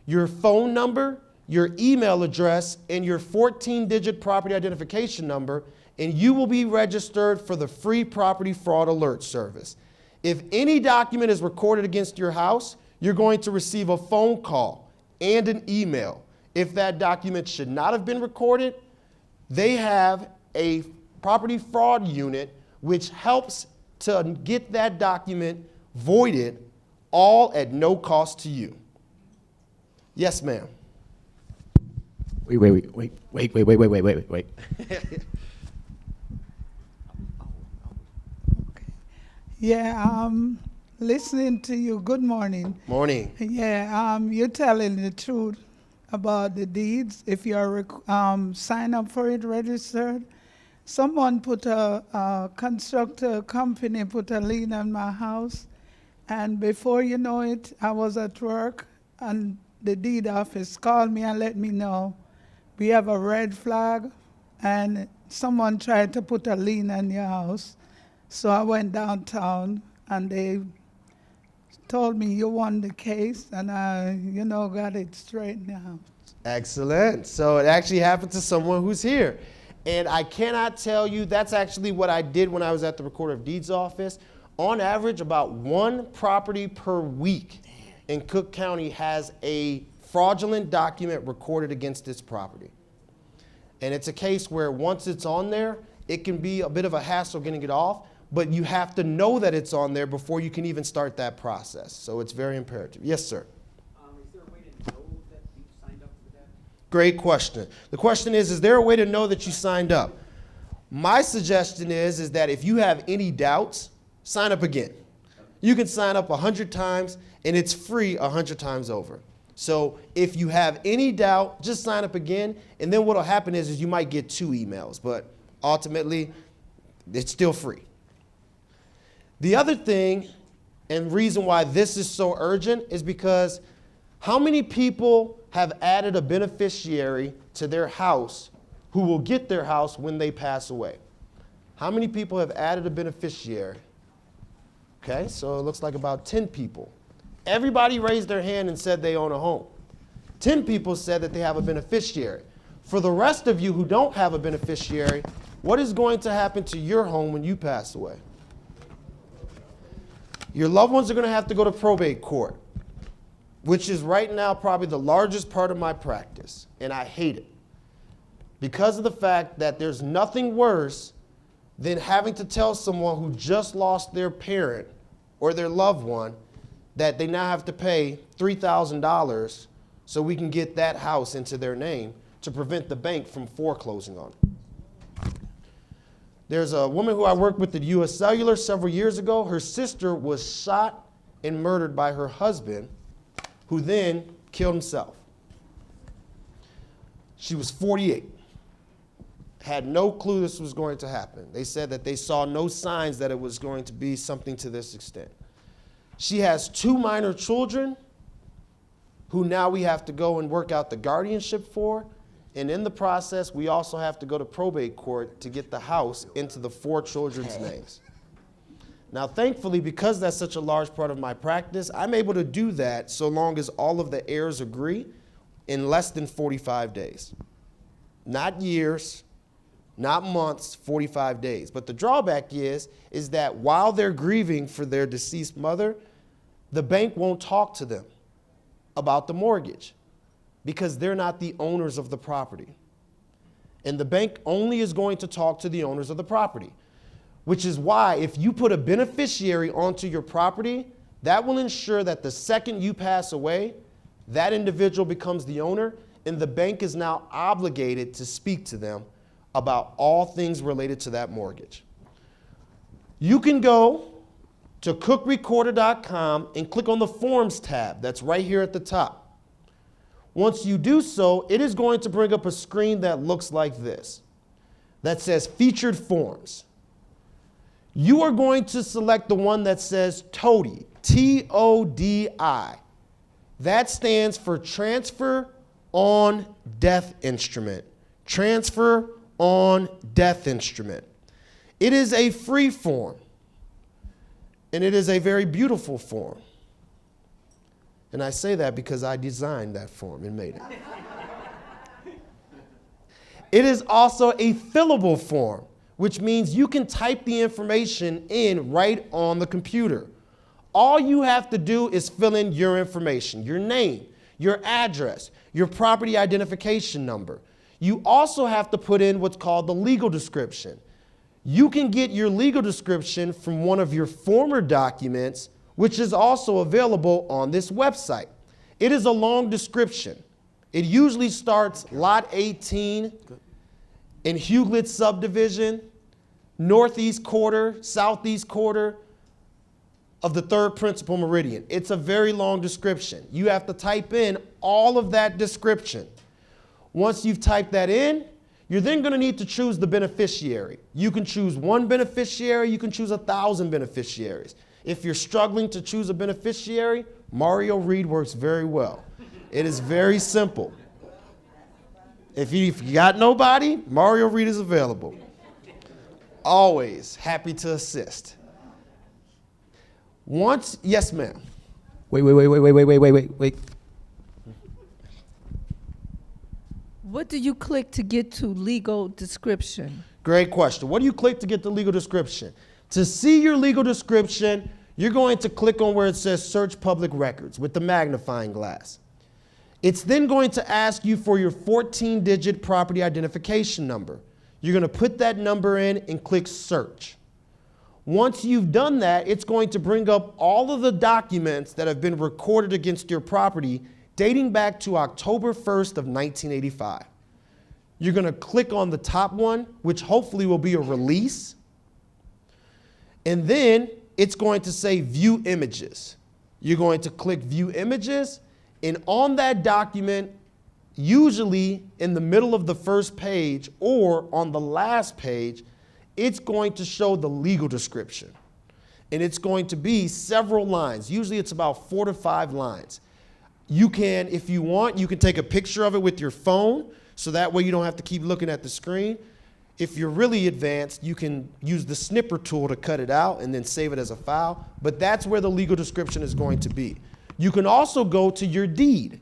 your phone number, your email address, and your 14-digit property identification number, and you will be registered for the Free Property Fraud Alert service. If any document is recorded against your house, you're going to receive a phone call and an email. If that document should not have been recorded, they have a property fraud unit which helps to get that document voided, all at no cost to you. Yes, ma'am. Wait. Yeah, listening to you. Good morning. Morning. Yeah, you're telling the truth about the deeds. If you're sign up for it, registered. Someone put a constructor company put a lien on my house, and before you know it, I was at work, and the deed office called me and let me know we have a red flag, and someone tried to put a lien on your house. So I went downtown, and they told me you won the case, and I, got it straightened out. Excellent. So it actually happened to someone who's here. And I cannot tell you, that's actually what I did when I was at the Recorder of Deeds office. On average, about one property per week in Cook County has a fraudulent document recorded against its property. And it's a case where once it's on there, it can be a bit of a hassle getting it off, but you have to know that it's on there before you can even start that process. So it's very imperative. Yes, sir. Is there a way to know that you signed up for that? Great question. The question is there a way to know that you signed up? My suggestion is that if you have any doubts, sign up again. You can sign up 100 times, and it's free 100 times over. So if you have any doubt, just sign up again, and then what will happen is you might get 2 emails, but ultimately, it's still free. The other thing and reason why this is so urgent is because how many people have added a beneficiary to their house who will get their house when they pass away? How many people have added a beneficiary? Okay, so it looks like about 10 people. Everybody raised their hand and said they own a home. 10 people said that they have a beneficiary. For the rest of you who don't have a beneficiary, what is going to happen to your home when you pass away? Your loved ones are going to have to go to probate court, which is right now probably the largest part of my practice, and I hate it. Because of the fact that there's nothing worse than having to tell someone who just lost their parent or their loved one that they now have to pay $3,000 so we can get that house into their name to prevent the bank from foreclosing on it. There's a woman who I worked with at U.S. Cellular several years ago. Her sister was shot and murdered by her husband, who then killed himself. She was 48. Had no clue this was going to happen. They said that they saw no signs that it was going to be something to this extent. She has 2 minor children who now we have to go and work out the guardianship for. And in the process, we also have to go to probate court to get the house into the 4 children's names. Now, thankfully, because that's such a large part of my practice, I'm able to do that so long as all of the heirs agree in less than 45 days. Not years, not months, 45 days. But the drawback is that while they're grieving for their deceased mother, the bank won't talk to them about the mortgage because they're not the owners of the property. And the bank only is going to talk to the owners of the property, which is why if you put a beneficiary onto your property, that will ensure that the second you pass away, that individual becomes the owner, and the bank is now obligated to speak to them about all things related to that mortgage. You can go to cookrecorder.com and click on the Forms tab that's right here at the top. Once you do so, it is going to bring up a screen that looks like this, that says Featured Forms. You are going to select the one that says TODI, T-O-D-I. That stands for Transfer on Death Instrument. Transfer on Death Instrument. It is a free form, and it is a very beautiful form. And I say that because I designed that form and made it. It is also a fillable form, which means you can type the information in right on the computer. All you have to do is fill in your information, your name, your address, your property identification number. You also have to put in what's called the legal description. You can get your legal description from one of your former documents, which is also available on this website. It is a long description. It usually starts Lot 18 in Huglet subdivision, northeast quarter, southeast quarter of the 3rd principal meridian. It's a very long description. You have to type in all of that description. Once you've typed that in, you're then going to need to choose the beneficiary. You can choose 1 beneficiary, you can choose 1,000 beneficiaries. If you're struggling to choose a beneficiary, Mario Reed works very well. It is very simple. If you got nobody, Mario Reed is available. Always happy to assist. Once, yes, ma'am. Wait. What do you click to get to legal description? Great question. What do you click to get the legal description? To see your legal description, you're going to click on where it says Search Public Records with the magnifying glass. It's then going to ask you for your 14-digit property identification number. You're going to put that number in and click Search. Once you've done that, it's going to bring up all of the documents that have been recorded against your property dating back to October 1st of 1985. You're going to click on the top one, which hopefully will be a release. And then it's going to say View Images. You're going to click View Images, and on that document, usually in the middle of the first page or on the last page, it's going to show the legal description. And it's going to be several lines. Usually it's about 4 to 5 lines. You can, if you want, you can take a picture of it with your phone, so that way you don't have to keep looking at the screen. If you're really advanced, you can use the snipper tool to cut it out and then save it as a file, but that's where the legal description is going to be. You can also go to your deed.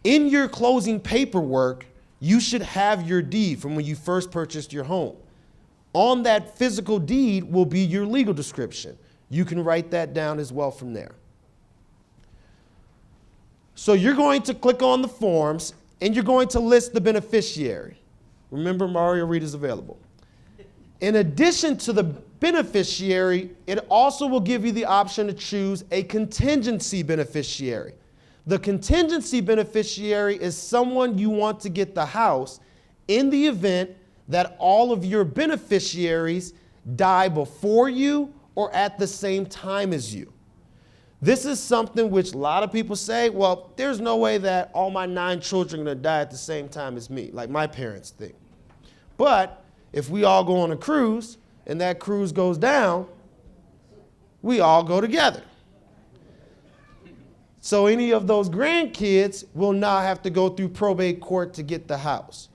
In your closing paperwork, you should have your deed from when you first purchased your home. On that physical deed will be your legal description. You can write that down as well from there. So you're going to click on the forms, and you're going to list the beneficiary. Remember, Mario Reed is available. In addition to the beneficiary, it also will give you the option to choose a contingency beneficiary. The contingency beneficiary is someone you want to get the house in the event that all of your beneficiaries die before you or at the same time as you. This is something which a lot of people say, well, there's no way that all my 9 children are going to die at the same time as me, like my parents think. But if we all go on a cruise and that cruise goes down, we all go together. So any of those grandkids will now have to go through probate court to get the house.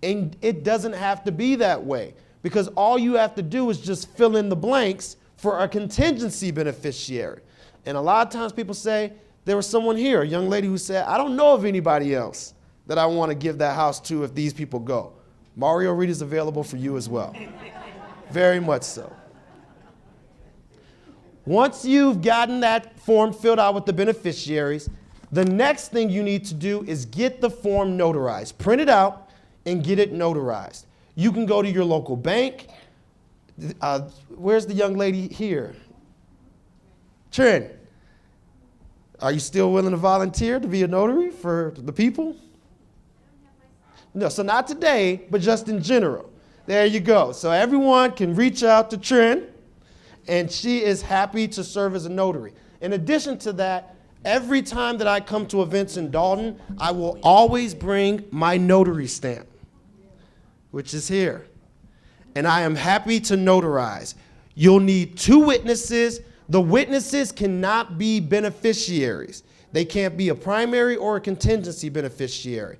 And it doesn't have to be that way, because all you have to do is just fill in the blanks for a contingency beneficiary. And a lot of times people say, there was someone here, a young lady who said, I don't know of anybody else that I want to give that house to if these people go. Mario Reed is available for you as well. Very much so. Once you've gotten that form filled out with the beneficiaries, the next thing you need to do is get the form notarized. Print it out and get it notarized. You can go to your local bank. Where's the young lady here? Trin, are you still willing to volunteer to be a notary for the people? No, so not today, but just in general. There you go. So everyone can reach out to Trin, and she is happy to serve as a notary. In addition to that, every time that I come to events in Dolton, I will always bring my notary stamp, which is here. And I am happy to notarize. You'll need 2 witnesses. The witnesses cannot be beneficiaries. They can't be a primary or a contingency beneficiary.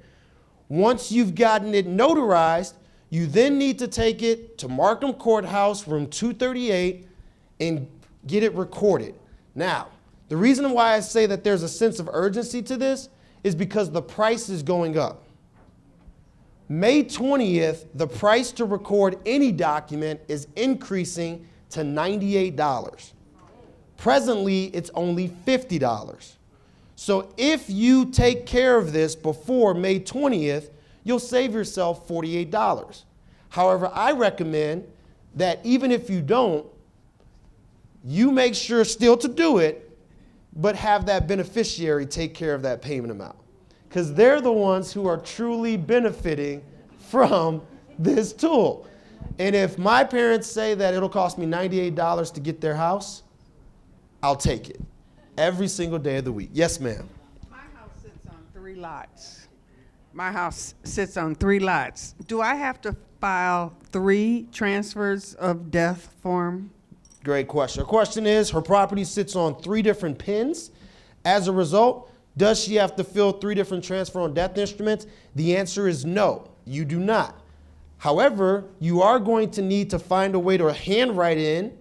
Once you've gotten it notarized, you then need to take it to Markham Courthouse, room 238, and get it recorded. Now, the reason why I say that there's a sense of urgency to this is because the price is going up. May 20th, the price to record any document is increasing to $98. Presently, it's only $50. So if you take care of this before May 20th, you'll save yourself $48. However, I recommend that even if you don't, you make sure still to do it, but have that beneficiary take care of that payment amount, because they're the ones who are truly benefiting from this tool. And if my parents say that it'll cost me $98 to get their house, I'll take it every single day of the week. Yes, ma'am. My house sits on 3 lots. My house sits on 3 lots. Do I have to file 3 transfers of death form? Great question. Her question is, her property sits on 3 different pins. As a result, does she have to fill 3 different transfer on death instruments? The answer is no, you do not. However, you are going to need to find a way to handwrite in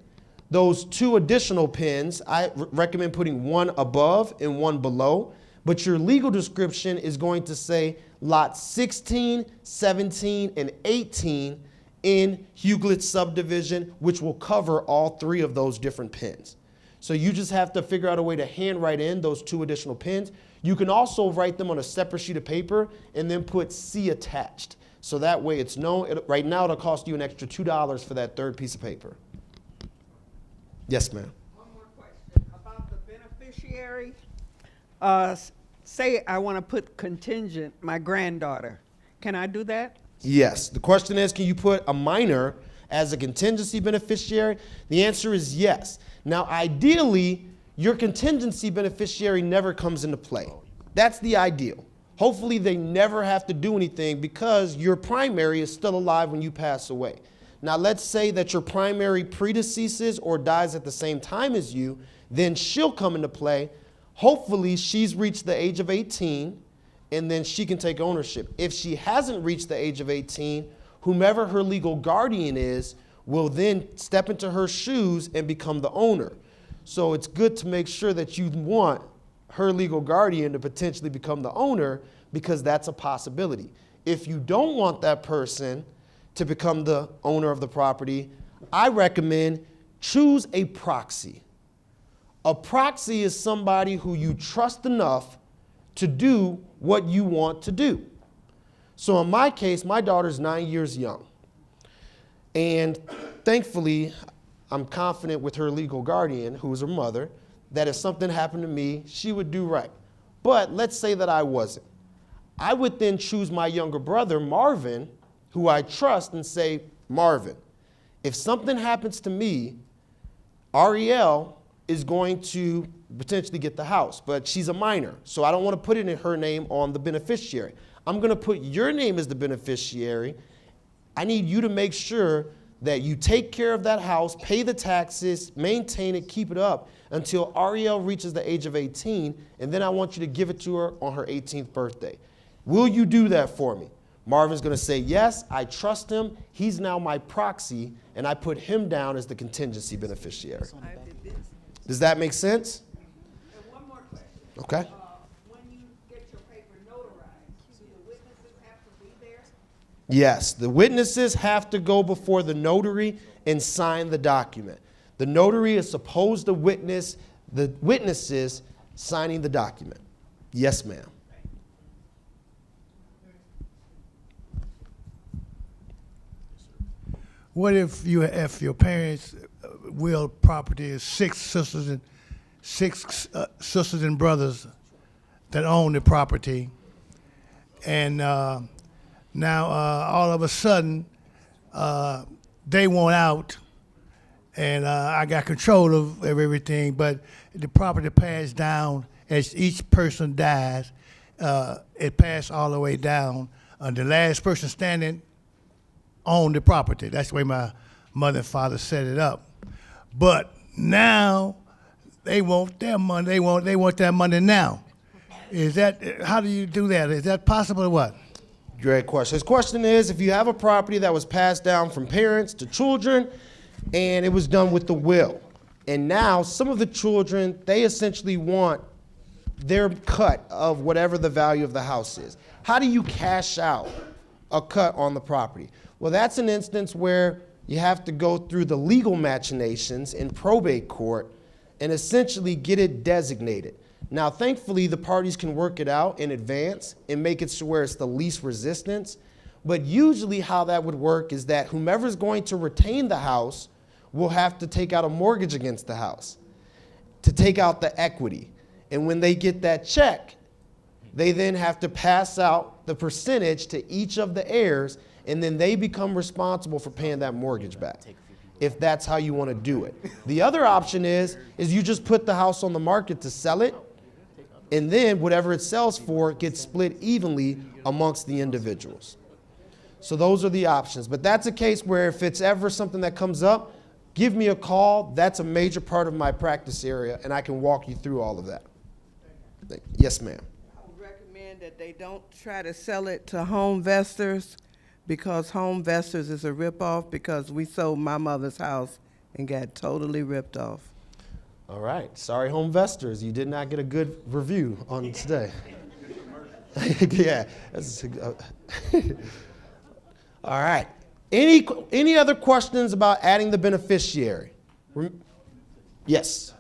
those 2 additional pins. I recommend putting 1 above and 1 below, but your legal description is going to say lot 16, 17, and 18 in Huglet subdivision, which will cover all 3 of those different pins. So you just have to figure out a way to handwrite in those 2 additional pins. You can also write them on a separate sheet of paper and then put C attached. So that way it's known. Right now it'll cost you an extra $2 for that 3rd piece of paper. Yes, ma'am. One more question about the beneficiary. Say I want to put contingent my granddaughter. Can I do that? Yes. The question is, can you put a minor as a contingency beneficiary? The answer is yes. Now, ideally, your contingency beneficiary never comes into play. That's the ideal. Hopefully, they never have to do anything because your primary is still alive when you pass away. Now, let's say that your primary predeceases or dies at the same time as you, then she'll come into play. Hopefully, she's reached the age of 18, and then she can take ownership. If she hasn't reached the age of 18, whomever her legal guardian is will then step into her shoes and become the owner. So it's good to make sure that you want her legal guardian to potentially become the owner, because that's a possibility. If you don't want that person to become the owner of the property, I recommend choose a proxy. A proxy is somebody who you trust enough to do what you want to do. So in my case, my daughter's 9 years young. And thankfully, I'm confident with her legal guardian, who is her mother, that if something happened to me, she would do right. But let's say that I wasn't. I would then choose my younger brother, Marvin, who I trust, and say, Marvin, if something happens to me, Ariel is going to potentially get the house, but she's a minor, so I don't want to put it in her name on the beneficiary. I'm going to put your name as the beneficiary. I need you to make sure that you take care of that house, pay the taxes, maintain it, keep it up until Ariel reaches the age of 18, and then I want you to give it to her on her 18th birthday. Will you do that for me? Marvin's going to say, yes, I trust him. He's now my proxy, and I put him down as the contingency beneficiary. Does that make sense? And one more question. Okay. When you get your paper notarized, do the witnesses have to be there? Yes, the witnesses have to go before the notary and sign the document. The notary is supposed to witness the witnesses signing the document. Yes, ma'am. What if your parents' will property is six sisters and brothers that own the property, and now all of a sudden they want out, and I got control of everything, but the property passed down as each person dies. It passed all the way down. The last person standing own the property. That's the way my mother and father set it up. But now they want their money. They want their money now. Is that, how do you do that? Is that possible or what? Great question. His question is, if you have a property that was passed down from parents to children, and it was done with the will, and now some of the children, they essentially want their cut of whatever the value of the house is. How do you cash out a cut on the property? Well, that's an instance where you have to go through the legal machinations in probate court and essentially get it designated. Now, thankfully, the parties can work it out in advance and make it to where it's the least resistance. But usually how that would work is that whomever's going to retain the house will have to take out a mortgage against the house to take out the equity. And when they get that check, they then have to pass out the percentage to each of the heirs, and then they become responsible for paying that mortgage back, if that's how you want to do it. The other option is you just put the house on the market to sell it, and then whatever it sells for gets split evenly amongst the individuals. So those are the options. But that's a case where if it's ever something that comes up, give me a call. That's a major part of my practice area, and I can walk you through all of that. Yes, ma'am. I would recommend that they don't try to sell it to home investors, because home investors is a ripoff, because we sold my mother's house and got totally ripped off. All right. Sorry, home investors. You did not get a good review on today. Yeah. All right. Any other questions about adding the beneficiary? Yes.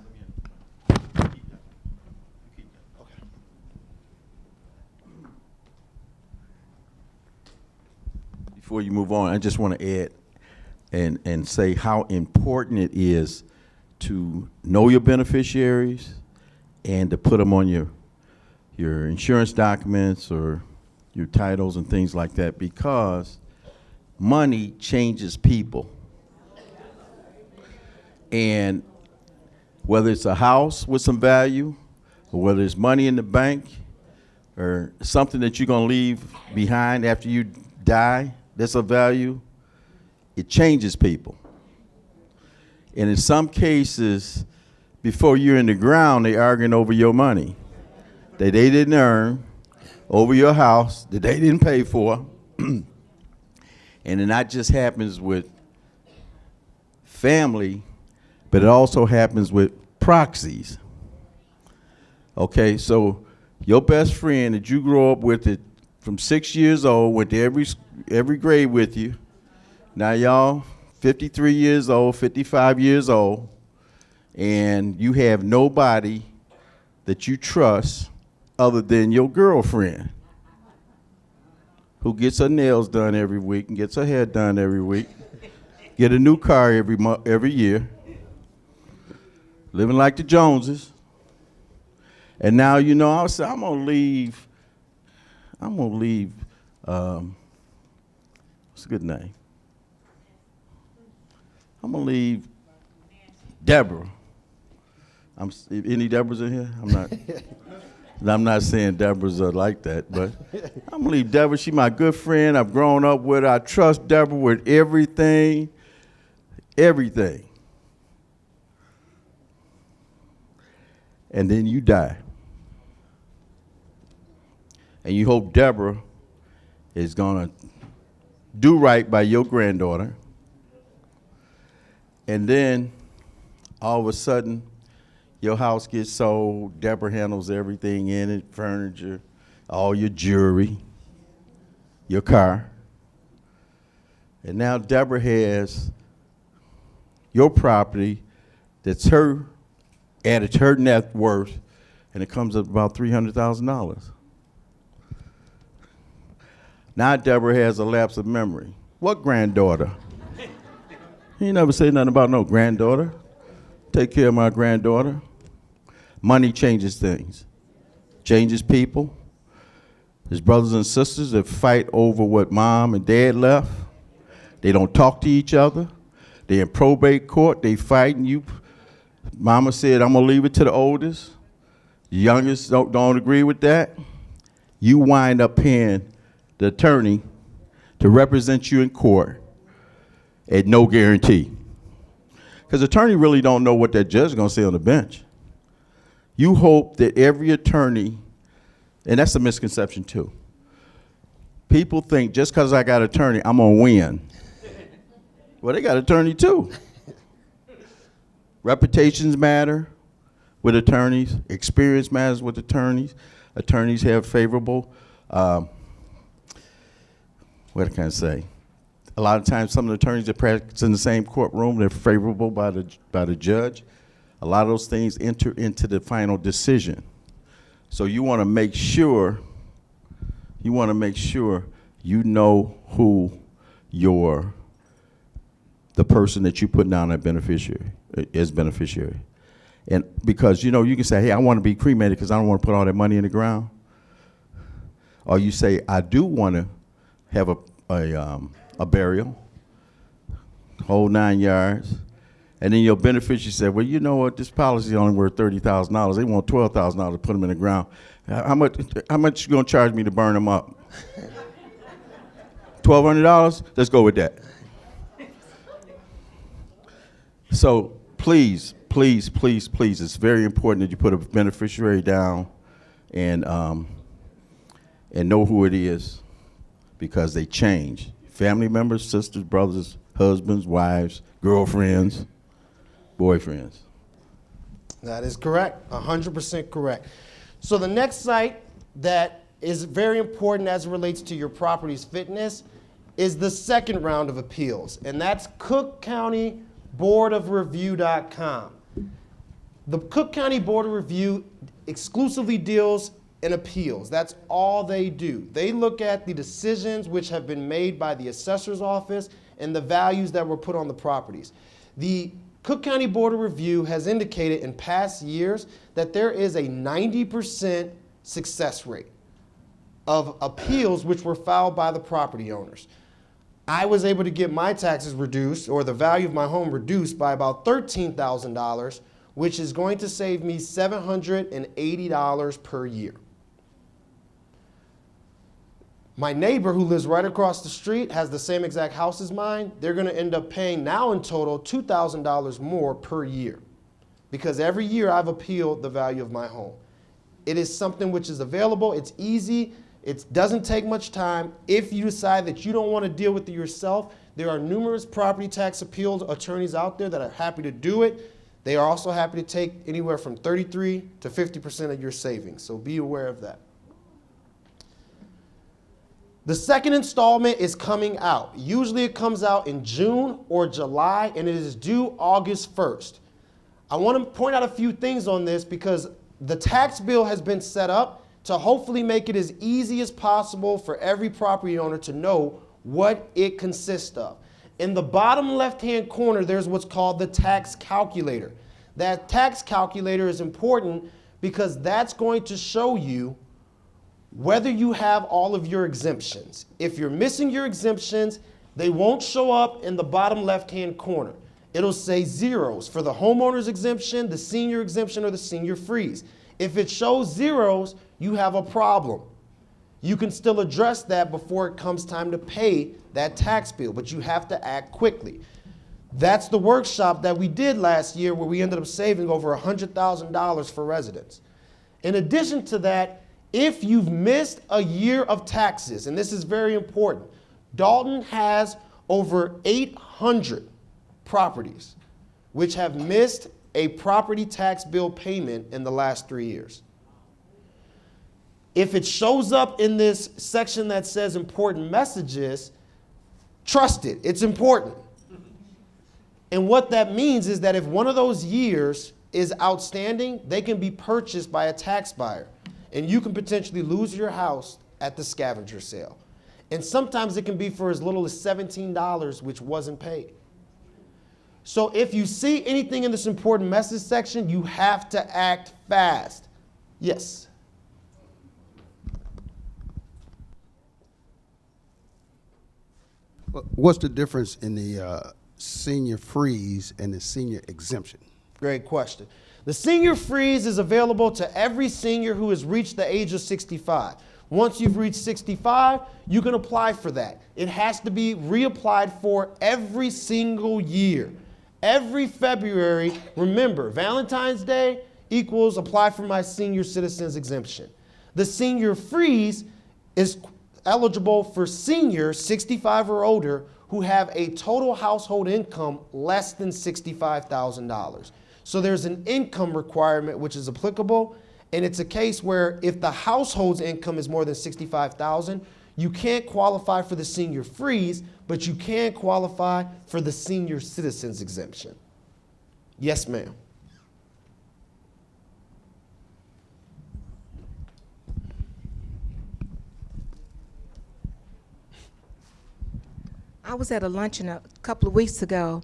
Before you move on, I just want to add and say how important it is to know your beneficiaries and to put them on your insurance documents or your titles and things like that, because money changes people. And whether it's a house with some value, or whether it's money in the bank, or something that you're going to leave behind after you die that's of value, it changes people. And in some cases, before you're in the ground, they're arguing over your money that they didn't earn, over your house that they didn't pay for. And then that just happens with family, but it also happens with proxies. Okay, so your best friend that you grew up with it from 6 years old, went to every grade with you. Now y'all 53 years old, 55 years old, and you have nobody that you trust other than your girlfriend, who gets her nails done every week and gets her hair done every week, get a new car every year, living like the Joneses. And now, you know, I said, I'm gonna leave, what's a good name? I'm gonna leave Deborah. Any Deborahs in here? I'm not saying Deborah's like that, but I'm gonna leave Deborah. She's my good friend. I've grown up with her. I trust Deborah with everything. everything. And then you die. And you hope Deborah is going to do right by your granddaughter. And then all of a sudden, your house gets sold. Deborah handles everything in it, furniture, all your jewelry, your car. And now Deborah has your property that's her, added to her net worth, and it comes up about $300,000. Now Deborah has a lapse of memory. What granddaughter? He never said nothing about no granddaughter. Take care of my granddaughter. Money changes things, changes people. There's brothers and sisters that fight over what mom and dad left. They don't talk to each other. They're in probate court. They fighting you. Mama said, I'm going to leave it to the oldest. The youngest don't agree with that. You wind up paying the attorney to represent you in court at no guarantee. Because the attorney really don't know what that judge is going to say on the bench. You hope that every attorney, and that's a misconception too. People think just because I got an attorney, I'm going to win. Well, they got an attorney too. Reputations matter with attorneys. Experience matters with attorneys. Attorneys have favorable, what can I say? A lot of times some of the attorneys that practice in the same courtroom, they're favorable by the judge. A lot of those things enter into the final decision. So you want to make sure you know who the person that you put down as beneficiary. And because, you can say, hey, I want to be cremated because I don't want to put all that money in the ground. Or you say, I do want to have a burial, whole 9 yards. And then your beneficiary said, well, you know what, this policy is only worth $30,000. They want $12,000 to put them in the ground. How much you gonna charge me to burn them up? $1,200? Let's go with that. So please, please, please, please, it's very important that you put a beneficiary down and know who it is, because they change. Family members, sisters, brothers, husbands, wives, girlfriends, boyfriends. That is correct, 100% correct. So the next site that is very important as it relates to your property's fitness is the second round of appeals, and that's Cook County Board of Review.com. The Cook County Board of Review exclusively deals in appeals. That's all they do. They look at the decisions which have been made by the assessor's office and the values that were put on the properties. The Cook County Board of Review has indicated in past years that there is a 90% success rate of appeals which were filed by the property owners. I was able to get my taxes reduced, or the value of my home reduced, by about $13,000, which is going to save me $780 per year. My neighbor who lives right across the street has the same exact house as mine. They're going to end up paying now in total $2,000 more per year, because every year I've appealed the value of my home. It is something which is available. It's easy. It doesn't take much time. If you decide that you don't want to deal with it yourself, there are numerous property tax appeals attorneys out there that are happy to do it. They are also happy to take anywhere from 33 to 50% of your savings, so be aware of that. The second installment is coming out. Usually it comes out in June or July, and it is due August 1st. I want to point out a few things on this because the tax bill has been set up to hopefully make it as easy as possible for every property owner to know what it consists of. In the bottom left-hand corner, there's what's called the tax calculator. That tax calculator is important because that's going to show you whether you have all of your exemptions. If you're missing your exemptions, they won't show up in the bottom left-hand corner. It'll say zeros for the homeowner's exemption, the senior exemption, or the senior freeze. If it shows zeros, you have a problem. You can still address that before it comes time to pay that tax bill, but you have to act quickly. That's the workshop that we did last year where we ended up saving over $100,000 for residents. In addition to that, if you've missed a year of taxes, and this is very important, Dolton has over 800 properties which have missed a property tax bill payment in the last 3 years. If it shows up in this section that says important messages, trust it, it's important. And what that means is that if one of those years is outstanding, they can be purchased by a tax buyer. And you can potentially lose your house at the scavenger sale. And sometimes it can be for as little as $17, which wasn't paid. So if you see anything in this important message section, you have to act fast. Yes. What's the difference in the senior freeze and the senior exemption? Great question. The senior freeze is available to every senior who has reached the age of 65. Once you've reached 65, you can apply for that. It has to be reapplied for every single year. Every February, remember, Valentine's Day equals apply for my senior citizens exemption. The senior freeze is eligible for seniors 65 or older who have a total household income less than $65,000. So there's an income requirement which is applicable, and it's a case where if the household's income is more than $65,000, you can't qualify for the senior freeze, but you can qualify for the senior citizens exemption. Yes, ma'am. I was at a luncheon a couple of weeks ago,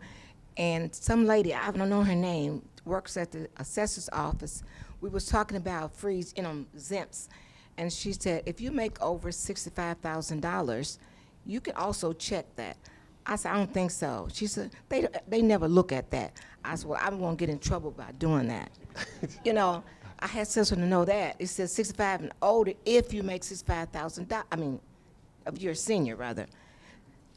and some lady, I don't know her name, works at the assessor's office. We was talking about freeze, exempts, and she said, if you make over $65,000, you can also check that. I said, I don't think so. She said, they never look at that. I said, well, I don't want to get in trouble by doing that. I had sense to know that. It says 65 and older if you make $65,000, if you're a senior, rather.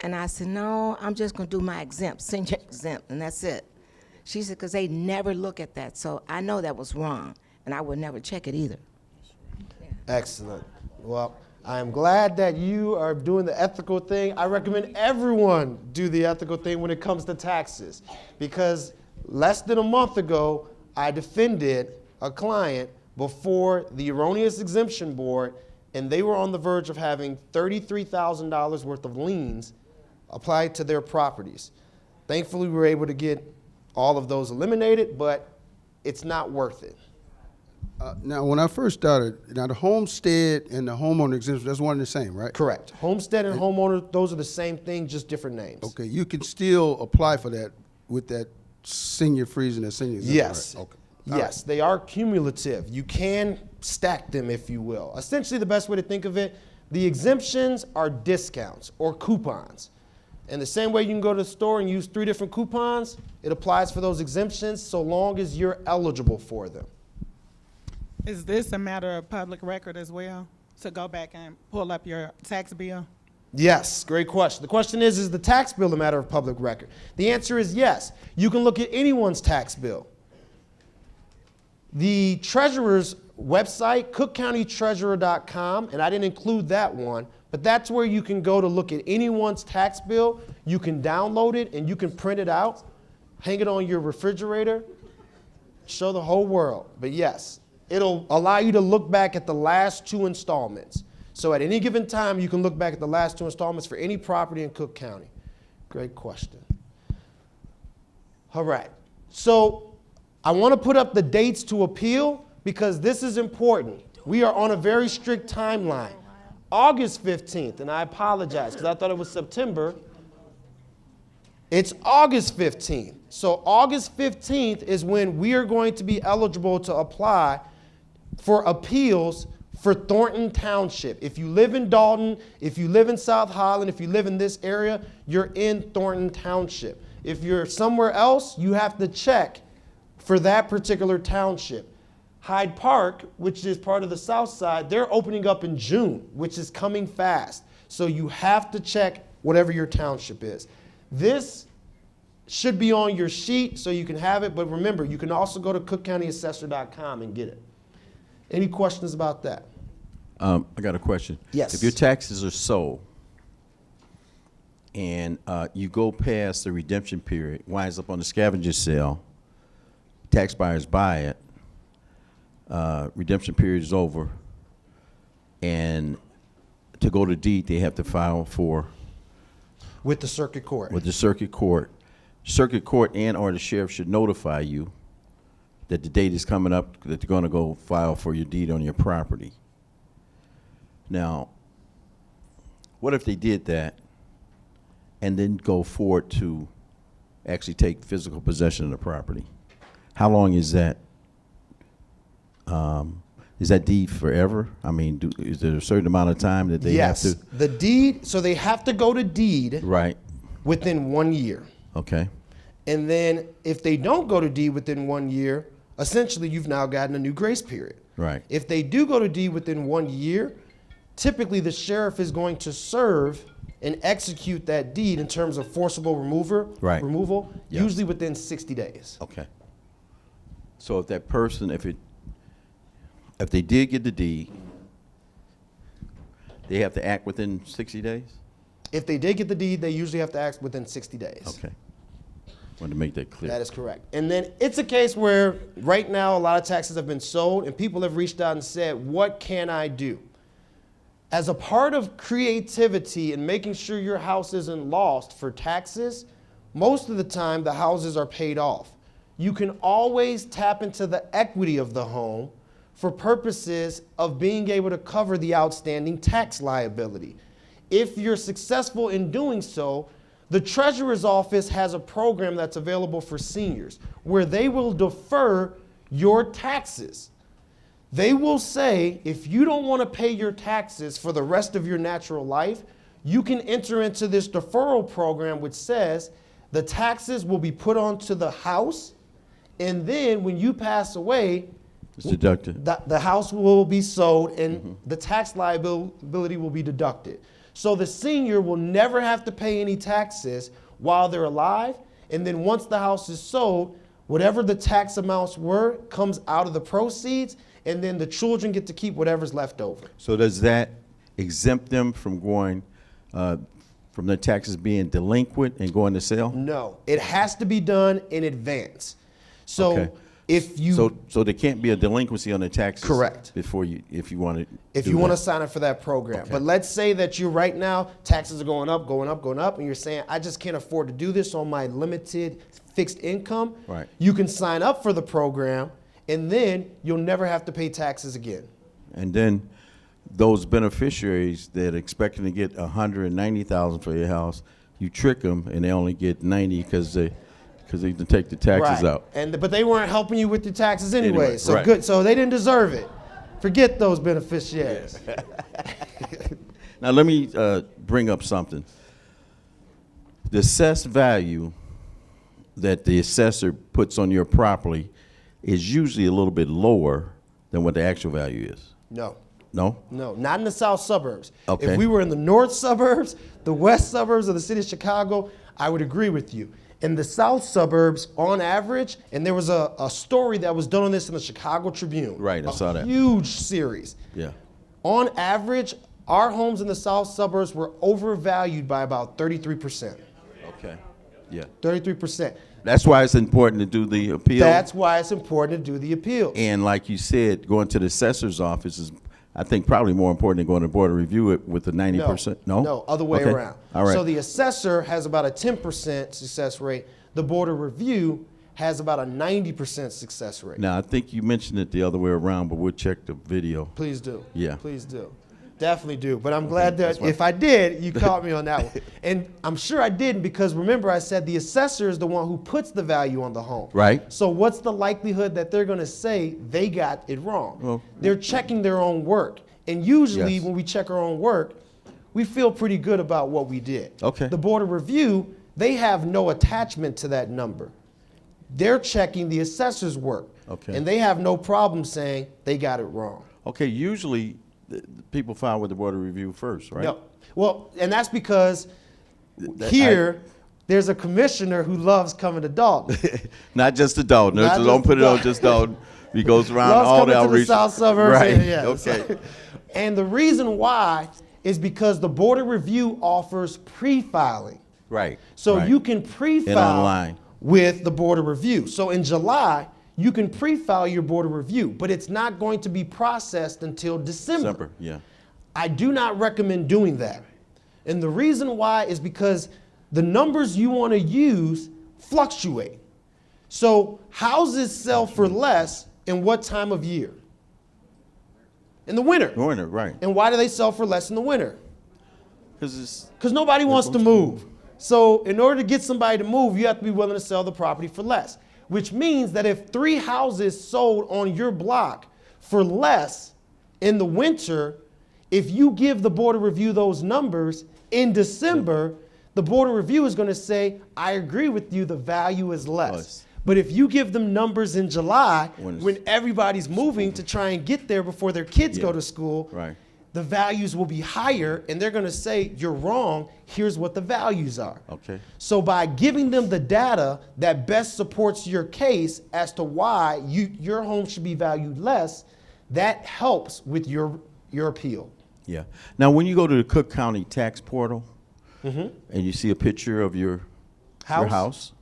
And I said, no, I'm just going to do my exempt, senior exempt, and that's it. She said, because they never look at that. So I know that was wrong, and I would never check it either. Yeah. Excellent. Well, I'm glad that you are doing the ethical thing. I recommend everyone do the ethical thing when it comes to taxes, because less than a month ago, I defended a client before the Erroneous Exemption Board, and they were on the verge of having $33,000 worth of liens applied to their properties. Thankfully, we were able to get all of those eliminated, but it's not worth it. Now, when I first started, the homestead and the homeowner exemption, that's one and the same, right? Correct. Homestead and homeowner, those are the same thing, just different names. Okay, you can still apply for that with that senior freeze and that senior exemption, Yes. right? Okay. Yes, they are cumulative. You can stack them, if you will. Essentially, the best way to think of it, the exemptions are discounts or coupons. And the same way you can go to the store and use 3 different coupons, it applies for those exemptions so long as you're eligible for them. Is this a matter of public record as well, to go back and pull up your tax bill? Yes, great question. The question is the tax bill a matter of public record? The answer is yes. You can look at anyone's tax bill. The treasurer's website, cookcountytreasurer.com, and I didn't include that one, but that's where you can go to look at anyone's tax bill. You can download it and you can print it out, hang it on your refrigerator, show the whole world. But yes, it'll allow you to look back at the last 2 installments. So at any given time, you can look back at the last 2 installments for any property in Cook County. Great question. All right. So I want to put up the dates to appeal because this is important. We are on a very strict timeline. August 15th, and I apologize because I thought it was September. It's August 15th. So August 15th is when we are going to be eligible to apply for appeals for Thornton Township. If you live in Dolton, if you live in South Highland, if you live in this area, you're in Thornton Township. If you're somewhere else, you have to check for that particular township. Hyde Park, which is part of the South Side, they're opening up in June, which is coming fast. So you have to check whatever your township is. This Should be on your sheet so you can have it, but remember, you can also go to cookcountyassessor.com and get it. Any questions about that? I got a question. Yes. If your taxes are sold and you go past the redemption period, winds up on the scavenger sale, tax buyers buy it, redemption period is over, and to go to deed, they have to file for With the circuit court. with the circuit court. Circuit court and or the sheriff should notify you that the date is coming up, that they're going to go file for your deed on your property. Now, what if they did that and then go forward to actually take physical possession of the property? How long is that? Is that deed forever? I mean, is there a certain amount of time that they have to? The deed, so they have to go to deed Right. within 1 year. Okay. And then if they don't go to deed within 1 year, essentially you've now gotten a new grace period. Right. If they do go to deed within 1 year, typically the sheriff is going to serve and execute that deed in terms of forcible Right. removal, Yes. usually within 60 days. Okay. So if that person, if they did get the deed, they have to act within 60 days? If they did get the deed, they usually have to act within 60 days. Okay. Wanted to make that clear. That is correct. And then it's a case where right now a lot of taxes have been sold and people have reached out and said, what can I do? As a part of creativity and making sure your house isn't lost for taxes, most of the time the houses are paid off. You can always tap into the equity of the home for purposes of being able to cover the outstanding tax liability. If you're successful in doing so, the Treasurer's Office has a program that's available for seniors where they will defer your taxes. They will say, if you don't want to pay your taxes for the rest of your natural life, you can enter into this deferral program which says the taxes will be put onto the house, and then when you pass away, It's deducted. the house will be sold and the tax liability will be deducted. So the senior will never have to pay any taxes while they're alive, and then once the house is sold, whatever the tax amounts were comes out of the proceeds, and then the children get to keep whatever's left over. So does that exempt them from going, from their taxes being delinquent and going to sale? No, it has to be done in advance. So Okay. if you So there can't be a delinquency on the taxes? Correct. Before if you want to if you want to sign up for that program. Okay. But let's say that you right now, taxes are going up, going up, going up, and you're saying, I just can't afford to do this on my limited fixed income. Right. You can sign up for the program, and then you'll never have to pay taxes again. And then those beneficiaries that are expecting to get $190,000 for your house, you trick them and they only get 90 because they can take the taxes Right. out. But they weren't helping you with your taxes anyway. Anyway, So right. good. So they didn't deserve it. Forget those beneficiaries. Now let me bring up something. The assessed value that the assessor puts on your property is usually a little bit lower than what the actual value is. No. No? No, not in the south suburbs. Okay. If we were in the north suburbs, the west suburbs of the city of Chicago, I would agree with you. In the south suburbs, on average, and there was a story that was done on this in the Chicago Tribune. Right, I saw that. Huge series. Yeah. On average, our homes in the south suburbs were overvalued by about 33%. Okay. Yeah. 33%. That's why it's important to do the appeal. That's why it's important to do the appeal. And like you said, going to the assessor's office is, I think, probably more important than going to board of review it with the 90%. No? No, other way Okay. around. All right. So the assessor has about a 10% success rate. The board of review has about a 90% success rate. Now, I think you mentioned it the other way around, but we'll check the video. Please do. Yeah. Please do. Definitely do. But I'm glad that that's why- if I did, you caught me on that one. And I'm sure I didn't because remember I said the assessor is the one who puts the value on the home. Right. So what's the likelihood that they're going to say they got it wrong? Well- They're checking their own work. And usually Yes. when we check our own work, we feel pretty good about what we did. Okay. The board of review, they have no attachment to that number. They're checking the assessor's work. Okay. And they have no problem saying they got it wrong. Okay, usually the people file with the board of review first, right? No. Well, and that's because That- here, there's a commissioner who loves coming to Dolton. Not just the Dolton. Not Don't just put the it on just Dolton. He goes around Loves all coming the to outreach. the south suburbs. Right. Yeah. Okay. And the reason why is because the Board of Review offers pre-filing. Right. So right. you can And pre-file online. with the Board of Review. So in July, you can pre-file your Board of Review, but it's not going to be processed until December. Yeah. I do not recommend doing that. And the reason why is because the numbers you want to use fluctuate. So houses sell for less in what time of year? In the winter. Winter, right. And why do they sell for less in the winter? Because nobody wants to move. So in order to get somebody to move, you have to be willing to sell the property for less, which means that if 3 houses sold on your block for less in the winter, if you give the Board of Review those numbers in December, the Board of Review is going to say, I agree with you, the value is less. But if you give them numbers in July, when everybody's moving to try and get there before their kids go to school, Right. the values will be higher, and they're going to say, you're wrong, here's what the values are. Okay. So by giving them the data that best supports your case as to why your home should be valued less, that helps with your appeal. Yeah. Now, when you go to the Cook County tax portal Mhm. and you see a picture of your house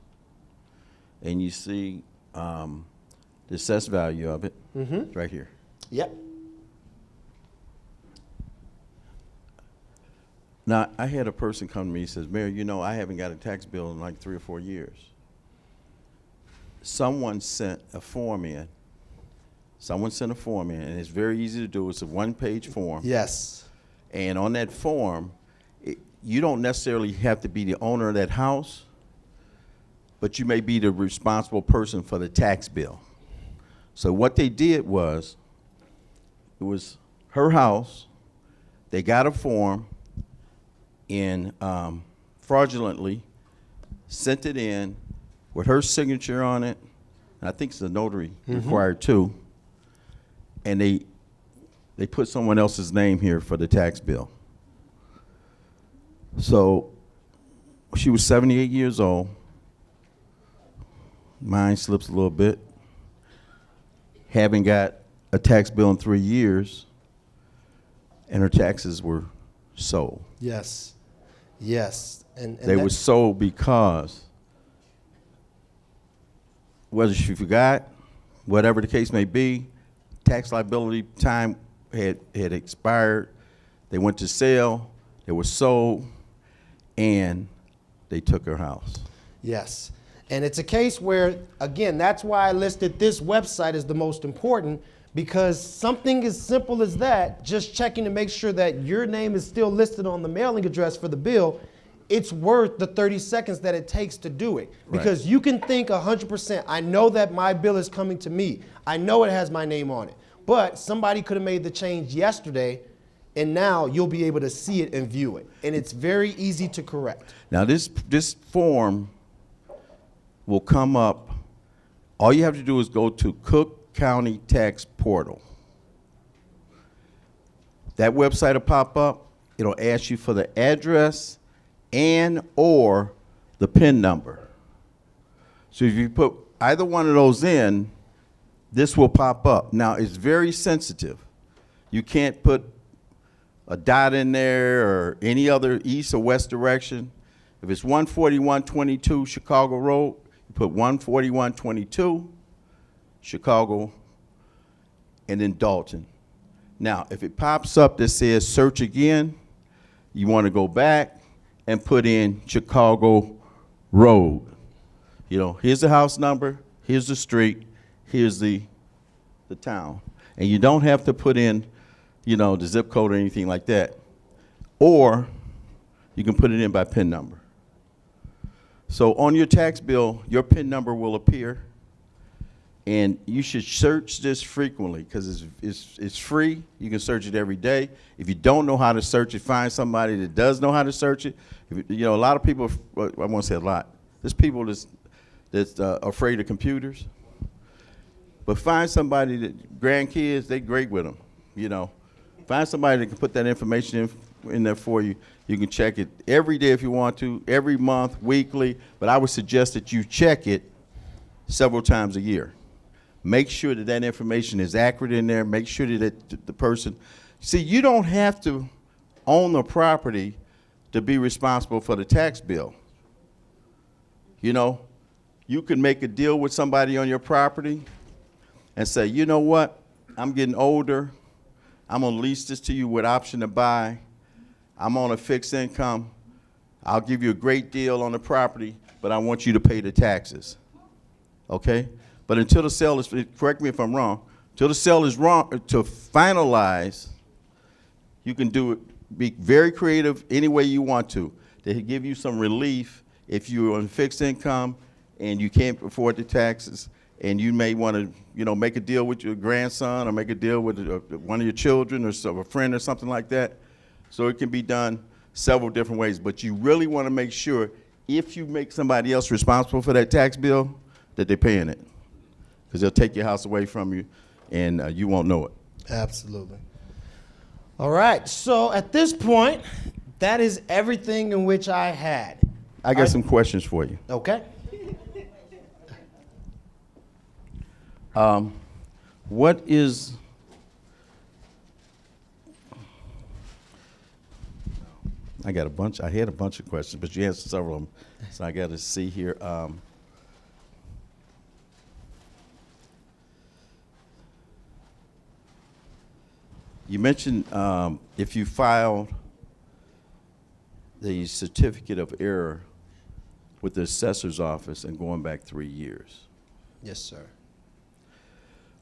and you see the assessed value of it, Mhm. right here. Yep. Now, I had a person come to me and says, Mayor, you know, I haven't got a tax bill in like 3 or 4 years. Someone sent a form in. And it's very easy to do. It's a 1-page form. Yes. And on that form, you don't necessarily have to be the owner of that house, but you may be the responsible person for the tax bill. So what they did was, it was her house. They got a form and fraudulently sent it in with her signature on it. And I think it's a notary required too. And they put someone else's name here for the tax bill. So she was 78 years old. Mind slips a little bit. Haven't got a tax bill in 3 years, and her taxes were sold. Yes. Yes. And They were sold because whether she forgot, whatever the case may be, tax liability time had expired. They went to sale, they were sold, and they took her house. Yes. And it's a case where, again, that's why I listed this website as the most important, because something as simple as that, just checking to make sure that your name is still listed on the mailing address for the bill, it's worth the 30 seconds that it takes to do it. Because you can think 100%, I know that my bill is coming to me. I know it has my name on it. But somebody could have made the change yesterday, and now you'll be able to see it and view it. And it's very easy to correct. Now this form will come up. All you have to do is go to Cook County Tax Portal. That website will pop up. It'll ask you for the address and or the PIN number. So if you put either one of those in, this will pop up. Now it's very sensitive. You can't put a dot in there or any other east or west direction. If it's 14122 Chicago Road, you put 14122 Chicago and then Dolton. Now, if it pops up that says search again, you want to go back and put in Chicago Road. You know, here's the house number, here's the street, here's the town. And you don't have to put in, you know, the zip code or anything like that. Or you can put it in by PIN number. So on your tax bill, your PIN number will appear. And you should search this frequently because it's free. You can search it every day. If you don't know how to search it, find somebody that does know how to search it. You know, a lot of people, well, I won't say a lot. There's people that's afraid of computers. But find somebody that, grandkids, they great with them, you know. Find somebody that can put that information in there for you. You can check it every day if you want to, every month, weekly, but I would suggest that you check it several times a year. Make sure that that information is accurate in there. Make sure that the person, see, you don't have to own the property to be responsible for the tax bill. You know, you can make a deal with somebody on your property and say, you know what, I'm getting older. I'm gonna lease this to you with option to buy. I'm on a fixed income. I'll give you a great deal on the property, but I want you to pay the taxes, okay? But until the sale is, correct me if I'm wrong, until the sale is wrong, to finalize, you can do it, be very creative any way you want to. They give you some relief if you're on fixed income and you can't afford the taxes, and you may want to, you know, make a deal with your grandson or make a deal with one of your children or a friend or something like that. So it can be done several different ways, but you really want to make sure if you make somebody else responsible for that tax bill, that they're paying it, because they'll take your house away from you and you won't know it. Absolutely. All right, so at this point, that is everything in which I had. I got some questions for you. Okay. What is, I had a bunch of questions, but you answered several of them, so I got to see here. You mentioned if you filed the certificate of error with the assessor's office and going back 3 years. Yes, sir.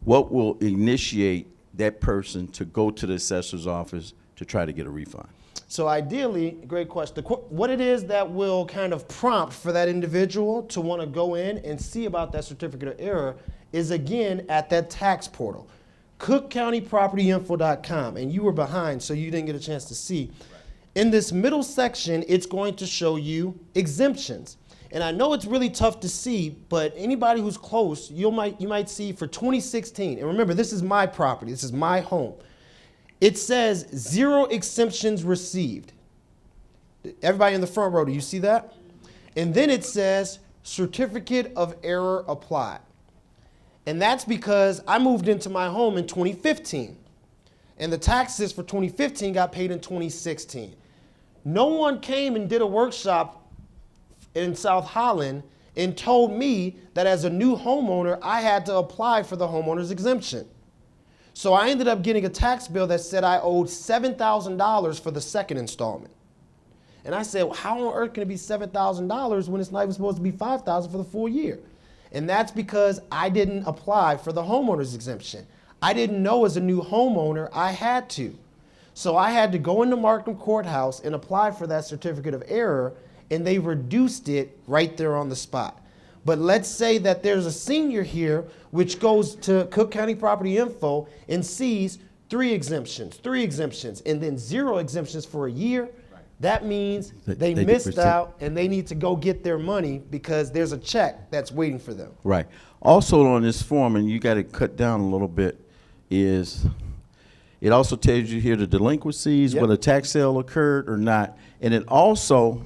What will initiate that person to go to the assessor's office to try to get a refund? So ideally, great question. What it is that will kind of prompt for that individual to want to go in and see about that certificate of error is, again, at that tax portal, cookcountypropertyinfo.com. And you were behind, so you didn't get a chance to see. In this middle section, it's going to show you exemptions. And I know it's really tough to see, but anybody who's close, you might see for 2016, and remember, this is my property, this is my home. It says 0 exemptions received. Everybody in the front row, do you see that? And then it says certificate of error applied. And that's because I moved into my home in 2015. And the taxes for 2015 got paid in 2016. No one came and did a workshop in South Holland and told me that as a new homeowner, I had to apply for the homeowner's exemption. So I ended up getting a tax bill that said I owed $7,000 for the second installment. And I said, well, how on earth can it be $7,000 when it's not even supposed to be $5,000 for the full year? And that's because I didn't apply for the homeowner's exemption. I didn't know as a new homeowner I had to. So I had to go into Markham Courthouse and apply for that certificate of error, and they reduced it right there on the spot. But let's say that there's a senior here which goes to Cook County Property Info and sees 3 exemptions, and then 0 exemptions for a year. Right. That means they missed out and they need to go get their money because there's a check that's waiting for them. Right. Also on this form, and you got to cut down a little bit, is it also tells you here the delinquencies, whether a tax sale occurred or not, and it also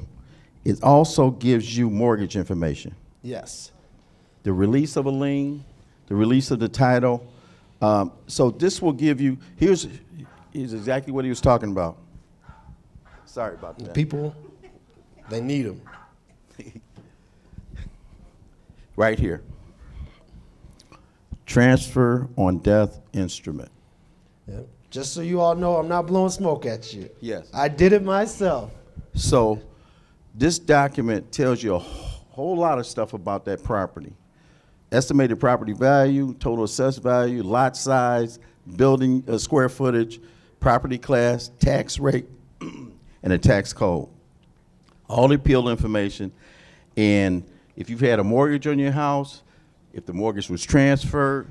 gives you mortgage information. Yes. The release of a lien, the release of the title. So this will give you, here's exactly what he was talking about. Sorry about that. People, they need them. Right here. Transfer on death instrument. Yep. Just so you all know, I'm not blowing smoke at you. Yes. I did it myself. So this document tells you a whole lot of stuff about that property. Estimated property value, total assessed value, lot size, building square footage, property class, tax rate, and a tax code. All the appeal information. And if you've had a mortgage on your house, if the mortgage was transferred,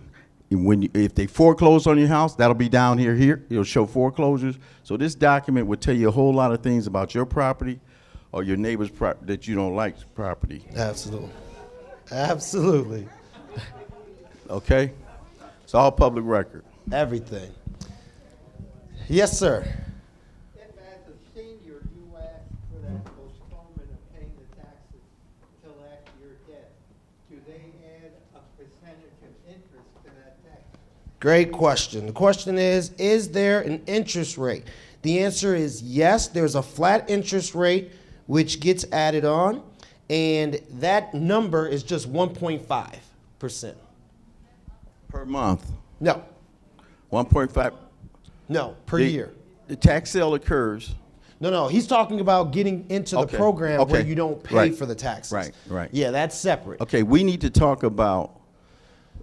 and if they foreclose on your house, that'll be down here. It'll show foreclosures. So this document will tell you a whole lot of things about your property or your neighbor's that you don't like property. Absolutely. Absolutely. Okay? It's all public record. Everything. Yes, sir. If as a senior you Great question. The question is there an interest rate? The answer is yes. There's a flat interest rate which gets added on, and that number is just 1.5%. Per month? No, 1.5? no, per year. The tax sale occurs. No, he's talking about getting into the Okay, program where okay. you don't pay Right, for the taxes. right. Yeah, that's separate. Okay, we need to talk about.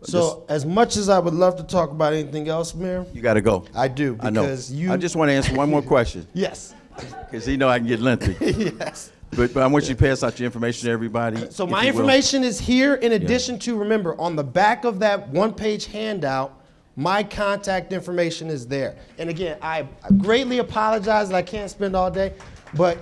So as much as I would love to talk about anything else, Mayor, You got to go. I do, I know. because you. I just want to answer one more question Yes. because you know I can get lengthy. Yes. But I want you to pass out your information to everybody. So if my you will. information is here in addition to, remember, on the back of that one-page handout, my contact information is there. And again, I greatly apologize that I can't spend all day, but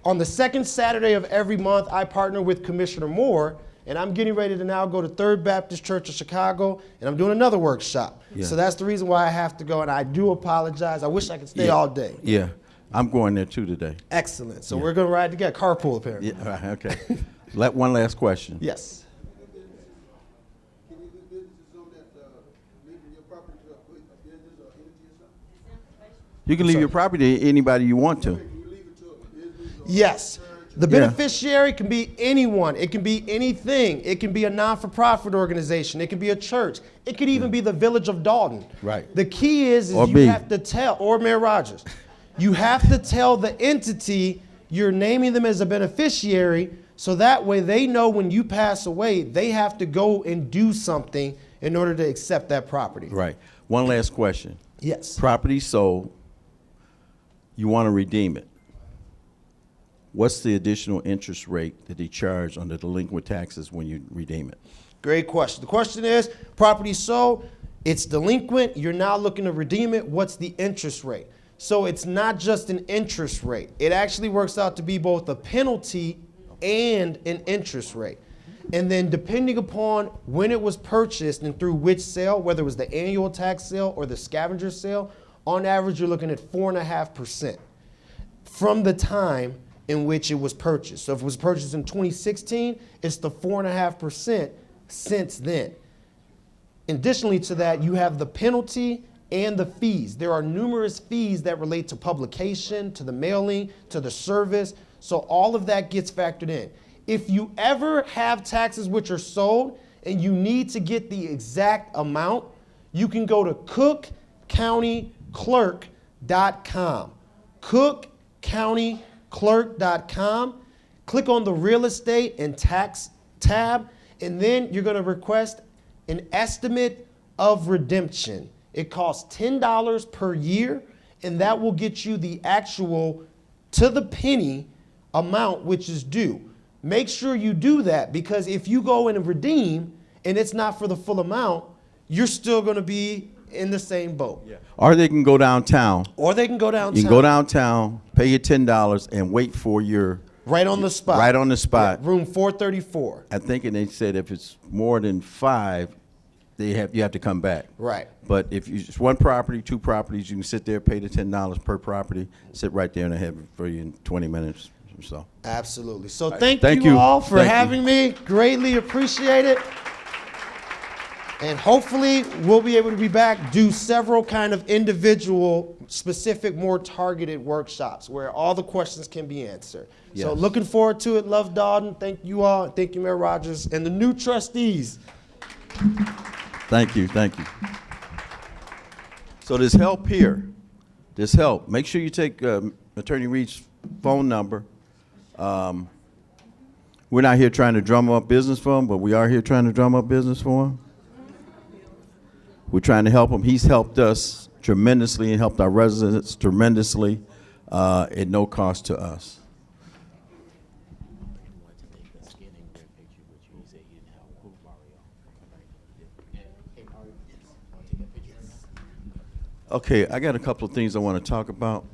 on the second Saturday of every month, I partner with Commissioner Moore, and I'm getting ready to now go to Third Baptist Church of Chicago, and I'm doing another workshop. Yeah. So that's the reason why I have to go, and I do apologize. I wish I could stay all day. Yeah, I'm going there too today. Excellent. So we're going to ride together. Carpool, apparently. Yeah, right, okay. One last question. Yes. Can you do businesses on that, leaving your property to a business or entity or something? You can leave your property to anybody you want to. Can you leave it to a business or Yes. The Yeah. beneficiary can be anyone. It can be anything. It can be a non-for-profit organization. It can be a church. It could even be the village of Dolton. Right. The key is Or you me. have to tell, or Mayor Rogers, you have to tell the entity you're naming them as a beneficiary, so that way they know when you pass away, they have to go and do something in order to accept that property. Right. One last question. Yes. Property sold, you want to redeem it. What's the additional interest rate that they charge on the delinquent taxes when you redeem it? Great question. The question is, property sold, it's delinquent, you're now looking to redeem it, what's the interest rate? So it's not just an interest rate. It actually works out to be both a penalty and an interest rate. And then depending upon when it was purchased and through which sale, whether it was the annual tax sale or the scavenger sale, on average you're looking at 4.5% from the time in which it was purchased. So if it was purchased in 2016, it's the 4.5% since then. Additionally to that, you have the penalty and the fees. There are numerous fees that relate to publication, to the mailing, to the service. So all of that gets factored in. If you ever have taxes which are sold and you need to get the exact amount, you can go to cookcountyclerk.com. cookcountyclerk.com. Click on the real estate and tax tab, and then you're going to request an estimate of redemption. It costs $10 per year, and that will get you the actual to the penny amount which is due. Make sure you do that, because if you go in and redeem and it's not for the full amount, you're still going to be in the same boat. Yeah. Or they can go downtown. Or they can go downtown. You can go downtown, pay your $10, and wait for your. Right on the spot. Right on the spot. Yeah, room 434. I think, and they said if it's more than 5, you have to come back. Right. But if it's one property, 2 properties, you can sit there, pay the $10 per property, sit right there, and they have it for you in 20 minutes or so. Absolutely. So right. thank you all for Thank having me. Greatly appreciate it. And hopefully we'll be able to be back, do several kind of individual, specific, more targeted workshops where all the questions can be answered. So Yes. looking forward to it. Love Dalton. Thank you all. Thank you, Mayor Rogers, and the new trustees. Thank you, thank you. So there's help here. There's help. Make sure you take Attorney Reed's phone number. We're not here trying to drum up business for him, but we are here trying to drum up business for him. We're trying to help him. He's helped us tremendously and helped our residents tremendously at no cost to us. Okay, I got a couple of things I want to talk about.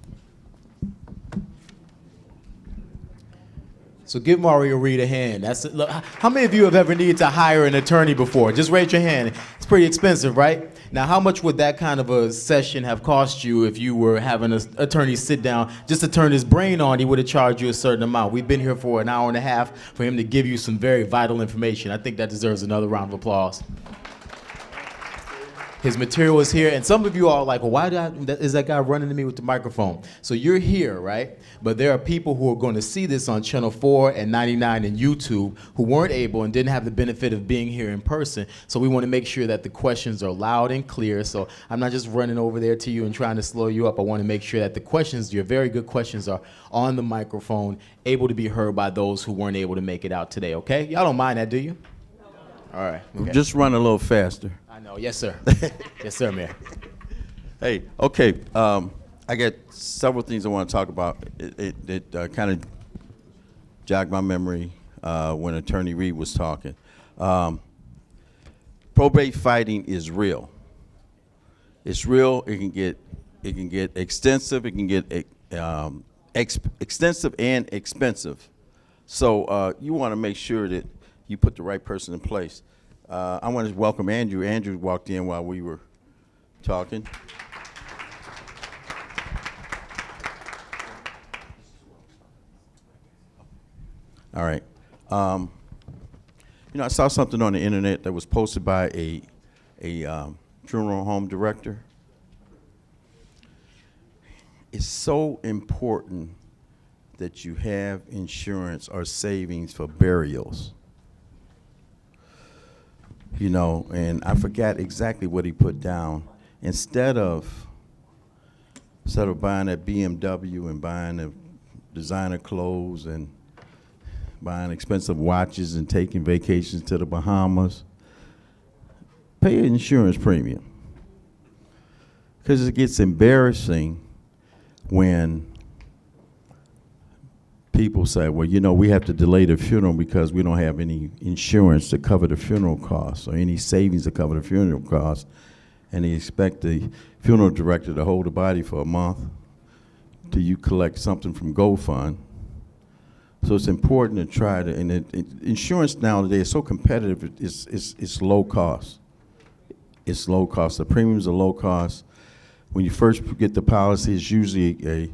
So give Mario Reed a hand. Look, how many of you have ever needed to hire an attorney before? Just raise your hand. It's pretty expensive, right? Now, how much would that kind of a session have cost you if you were having an attorney sit down just to turn his brain on? He would have charged you a certain amount. We've been here for an hour and a half for him to give you some very vital information. I think that deserves another round of applause. His material is here, and some of you are like, well, why is that guy running to me with the microphone? So you're here, right? But there are people who are going to see this on Channel 4 and 99 and YouTube who weren't able and didn't have the benefit of being here in person. So we want to make sure that the questions are loud and clear. So I'm not just running over there to you and trying to slow you up. I want to make sure that the questions, your very good questions, are on the microphone, able to be heard by those who weren't able to make it out today, okay? Y'all don't mind that, do you? All right. Okay. Just run a little faster. I know. Yes, sir. Yes, sir, Mayor. Hey, okay. I got several things I want to talk about. It kind of jogged my memory when Attorney Reed was talking. Probate fighting is real. It's real. It can get extensive. It can get extensive and expensive. So you want to make sure that you put the right person in place. I want to welcome Andrew. Andrew walked in while we were talking. All right. I saw something on the internet that was posted by a funeral home director. It's so important that you have insurance or savings for burials. And I forgot exactly what he put down. Instead of buying that BMW and buying the designer clothes and buying expensive watches and taking vacations to the Bahamas, pay an insurance premium. Because it gets embarrassing when people say, well, we have to delay the funeral because we don't have any insurance to cover the funeral costs or any savings to cover the funeral costs, and they expect the funeral director to hold the body for a month till you collect something from GoFund. So it's important to try to, and insurance nowadays is so competitive, it's low cost. It's low cost. The premiums are low cost. When you first get the policy, it's usually a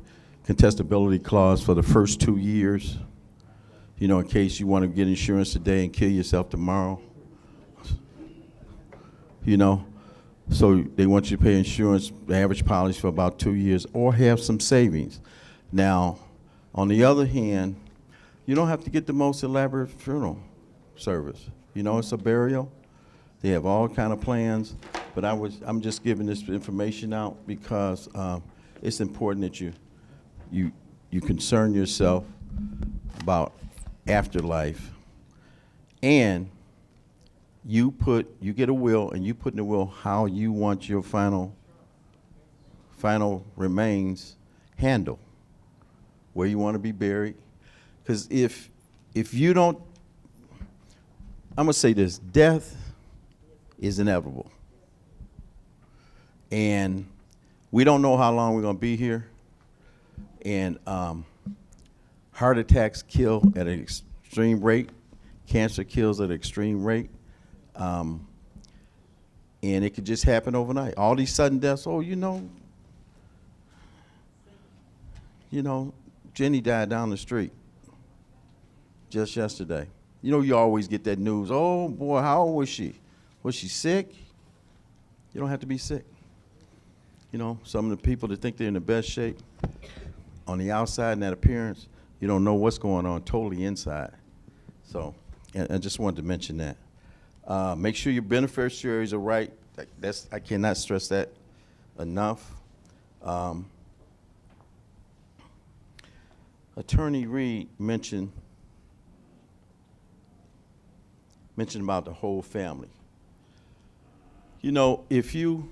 contestability clause for the first 2 years, in case you want to get insurance today and kill yourself tomorrow. So they want you to pay insurance, the average policy, for about 2 years or have some savings. Now, on the other hand, you don't have to get the most elaborate funeral service. It's a burial. They have all kind of plans, but I'm just giving this information out because it's important that you concern yourself about afterlife, and you get a will, and you put in the will how you want your final remains handled, where you want to be buried. Because if you don't, I'm gonna say this: death is inevitable, and we don't know how long we're gonna be here. And heart attacks kill at an extreme rate. Cancer kills at an extreme rate. And it could just happen overnight. All these sudden deaths, Jenny died down the street just yesterday. You always get that news, oh boy, how old was she? Was she sick? You don't have to be sick. Some of the people that think they're in the best shape, on the outside and that appearance, you don't know what's going on totally inside. So, and I just wanted to mention that. Make sure your beneficiaries are right. I cannot stress that enough. Attorney Reed mentioned about the whole family. If you,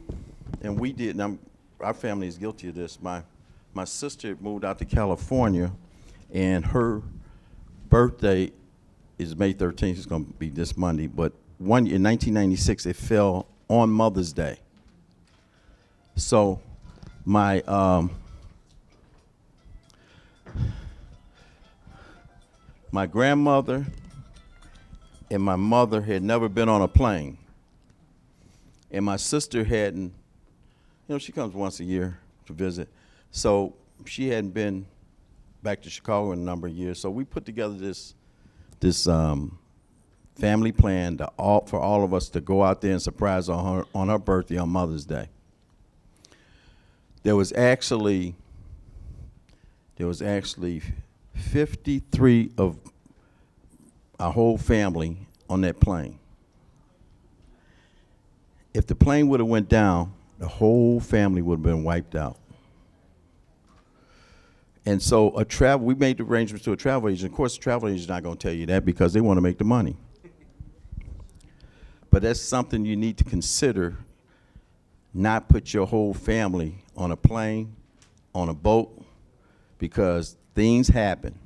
and we did, and our family is guilty of this. My sister moved out to California, and her birthday is May 13th. It's going to be this Monday. But in 1996, it fell on Mother's Day. So my grandmother and my mother had never been on a plane. And my sister hadn't, she comes once a year to visit. So she hadn't been back to Chicago in a number of years. So we put together this family plan for all of us to go out there and surprise on her birthday on Mother's Day. There was actually 53 of our whole family on that plane. If the plane would have went down, the whole family would have been wiped out. And so we made the arrangements to a travel agent. Of course, the travel agent is not going to tell you that because they want to make the money. But that's something you need to consider, not put your whole family on a plane, on a boat, because things happen.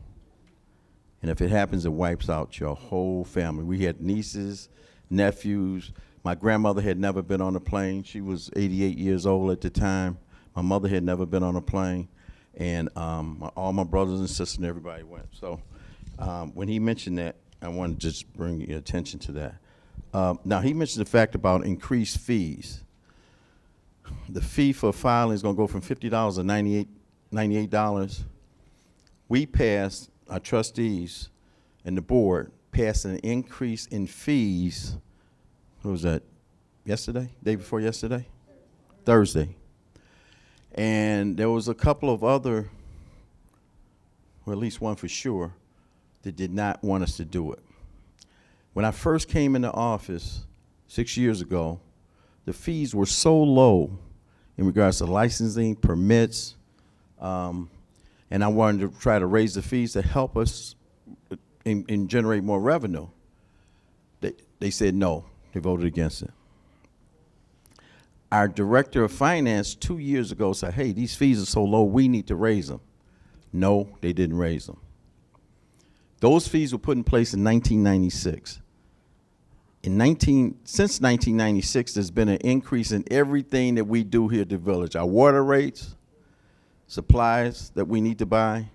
And if it happens, it wipes out your whole family. We had nieces, nephews. My grandmother had never been on a plane. She was 88 years old at the time. My mother had never been on a plane. And all my brothers and sisters and everybody went. So when he mentioned that, I wanted to just bring your attention to that. Now, he mentioned the fact about increased fees. The fee for filing is going to go from $50 to $98. We passed, our trustees and the board passed an increase in fees. What was that? Yesterday? Day before yesterday? Thursday. And there was a couple of other, or at least one for sure, that did not want us to do it. When I first came into office 6 years ago, the fees were so low in regards to licensing, permits, and I wanted to try to raise the fees to help us and generate more revenue. They said no. They voted against it. Our director of finance 2 years ago said, hey, these fees are so low, we need to raise them. No, they didn't raise them. Those fees were put in place in 1996. Since 1996, there's been an increase in everything that we do here at the village. Our water rates, supplies that we need to buy,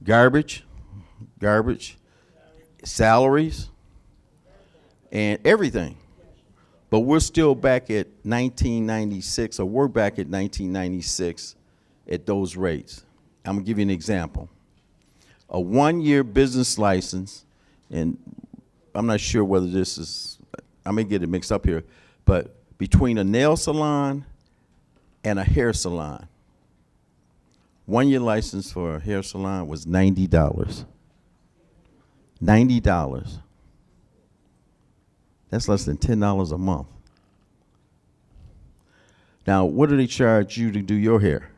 garbage, salaries, and everything. But we're still back at 1996, or we're back at 1996 at those rates. I'm gonna give you an example. A 1-year business license, and I'm not sure whether this is, I may get it mixed up here, but between a nail salon and a hair salon, 1-year license for a hair salon was $90. $90. That's less than $10 a month. Now, what do they charge you to do your hair?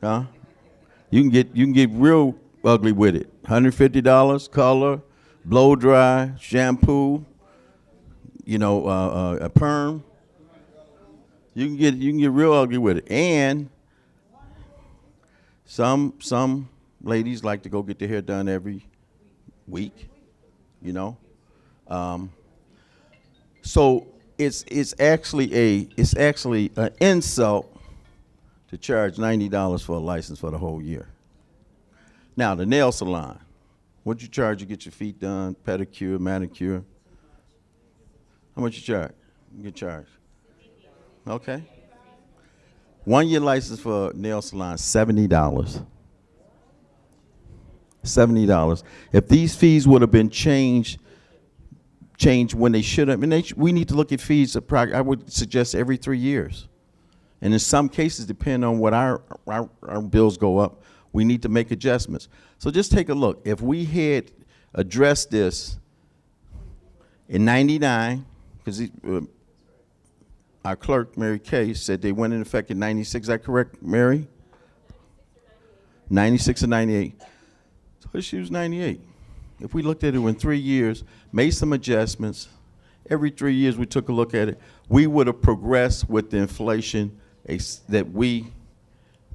Huh? You can get real ugly with it. $150, color, blow dry, shampoo, a perm. You can get real ugly with it. And some ladies like to go get their hair done every week, So it's actually an insult to charge $90 for a license for the whole year. Now, the nail salon, what'd you charge to get your feet done, pedicure, manicure? How much you charge? You get charged. Okay. 1-year license for a nail salon, $70. $70. If these fees would have been changed when they should have, we need to look at fees, I would suggest every 3 years. And in some cases, depending on what our bills go up, we need to make adjustments. So just take a look. If we had addressed this in '99, because our clerk, Mary Kay, said they went in effect in '96. Is that correct, Mary? 96 and 98. So she was 98. If we looked at it in 3 years, made some adjustments, every 3 years we took a look at it, we would have progressed with the inflation that we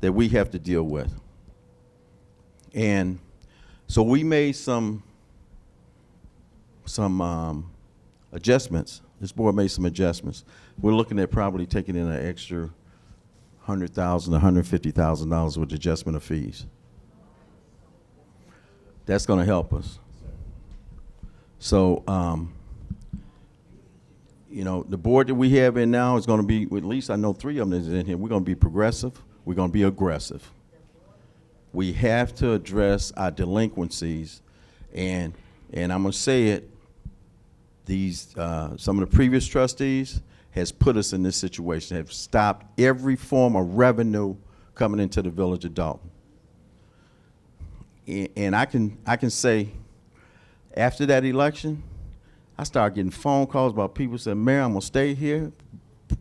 have to deal with. And so we made some adjustments. This board made some adjustments. We're looking at probably taking in an extra $100,000, $150,000 with adjustment of fees. That's going to help us. So, the board that we have in now is going to be, at least I know 3 of them is in here. We're going to be progressive. We're going to be aggressive. We have to address our delinquencies And I'm gonna say it, these, some of the previous trustees has put us in this situation, have stopped every form of revenue coming into the village of Dolton. And I can say, after that election, I started getting phone calls about people saying, Mayor, I'm gonna stay here.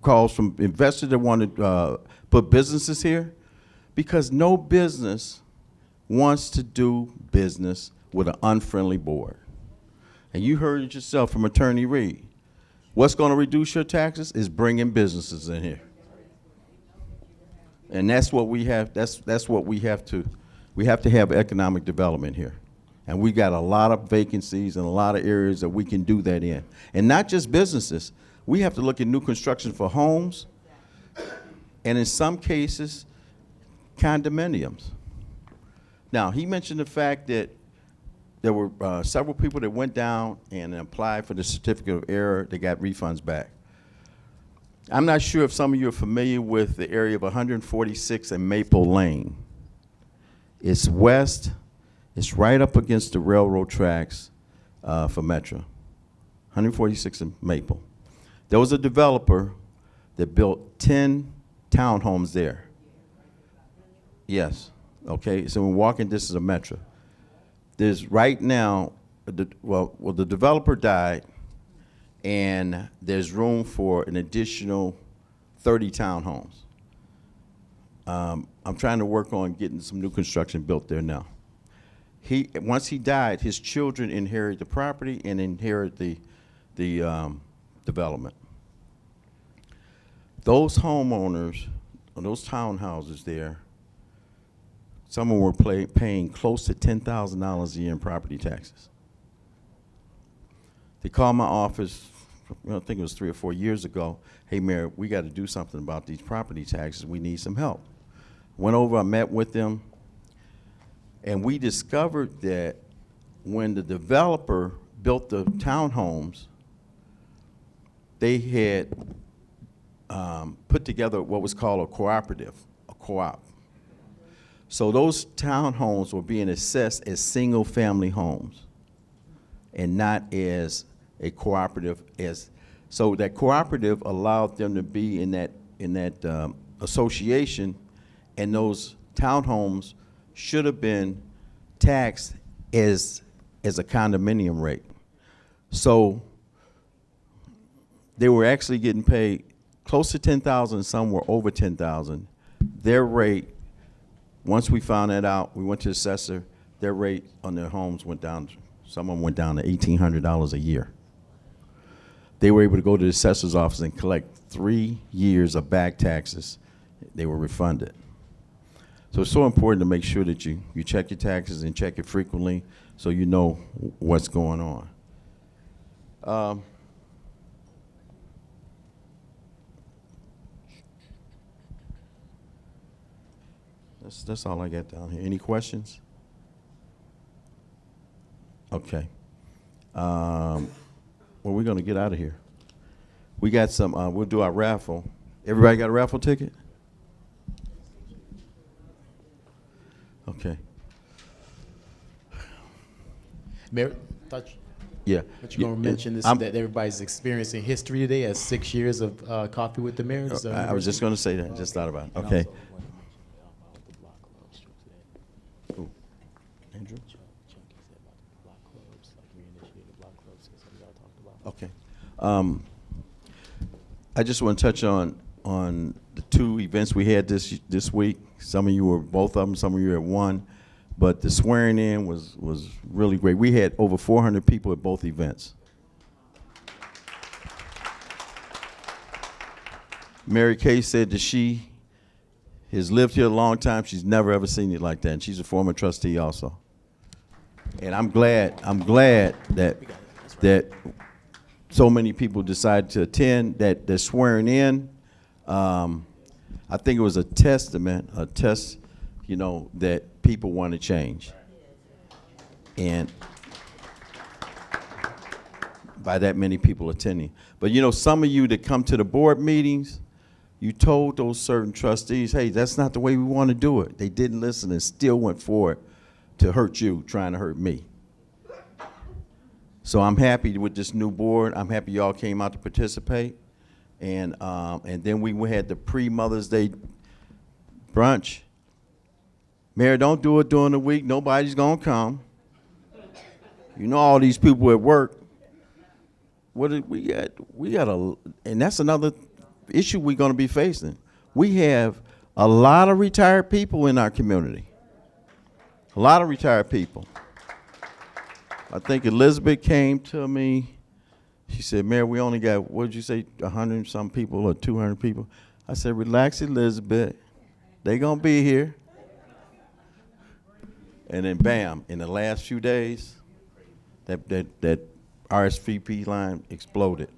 Calls from investors that want to put businesses here, because no business wants to do business with an unfriendly board. And you heard it yourself from Attorney Reed. What's going to reduce your taxes is bringing businesses in here. And that's what we have, that's what we have to have economic development here. And we got a lot of vacancies and a lot of areas that we can do that in. And not just businesses. We have to look at new construction for homes, and in some cases, condominiums. Now, he mentioned the fact that there were several people that went down and applied for the certificate of error. They got refunds back. I'm not sure if some of you are familiar with the area of 146 and Maple Lane. It's west. It's right up against the railroad tracks for Metro. 146 and Maple. There was a developer that built 10 townhomes there. Yes. Okay. So we're walking distance of Metro. There's right now, the developer died, and there's room for an additional 30 townhomes. I'm trying to work on getting some new construction built there now. Once he died, his children inherited the property and inherited the development. Those homeowners, those townhouses there, some of them were paying close to $10,000 a year in property taxes. They called my office, I think it was 3 or 4 years ago. Hey, Mayor, we got to do something about these property taxes. We need some help. Went over, I met with them, and we discovered that when the developer built the townhomes, they had put together what was called a cooperative, a co-op. So those townhomes were being assessed as single-family homes and not as a cooperative. So that cooperative allowed them to be in that association, and those townhomes should have been taxed as a condominium rate. So they were actually getting paid close to $10,000, some were over $10,000. Their rate, once we found that out, we went to the assessor, their rate on their homes went down, some of them went down to $1,800 a year. They were able to go to the assessor's office and collect 3 years of back taxes. They were refunded. So it's so important to make sure that you check your taxes and check it frequently so you know what's going on. That's all I got down here. Any questions? Okay. Well, we're going to get out of here. We got some, we'll do our raffle. Everybody got a raffle ticket? Okay. Mayor, yeah. But you're going to mention this, that everybody's experiencing history today as 6 years of Coffee with the Mayor? I was just going to say that. Just thought about it. Okay. Andrew? Okay. I just want to touch on the 2 events we had this week. Some of you were both of them, some of you were at one, but the swearing in was really great. We had over 400 people at both events. Mary Kay said that she has lived here a long time. She's never ever seen it like that, and she's a former trustee also. And I'm glad that so many people decided to attend, that they're swearing in. I think it was a test, that people want to change. And by that many people attending. But some of you that come to the board meetings, you told those certain trustees, hey, that's not the way we want to do it. They didn't listen and still went forward to hurt you, trying to hurt me. So I'm happy with this new board. I'm happy y'all came out to participate. And then we had the pre-Mother's Day brunch. Mayor, don't do it during the week. Nobody's gonna come. You know all these people at work. What did we got? And that's another issue we're gonna be facing. We have a lot of retired people in our community. A lot of retired people. I think Elizabeth came to me. She said, Mayor, we only got, what did you say, 100 and some people or 200 people? I said, relax, Elizabeth. They gonna be here. And then bam, in the last few days, that RSVP line exploded.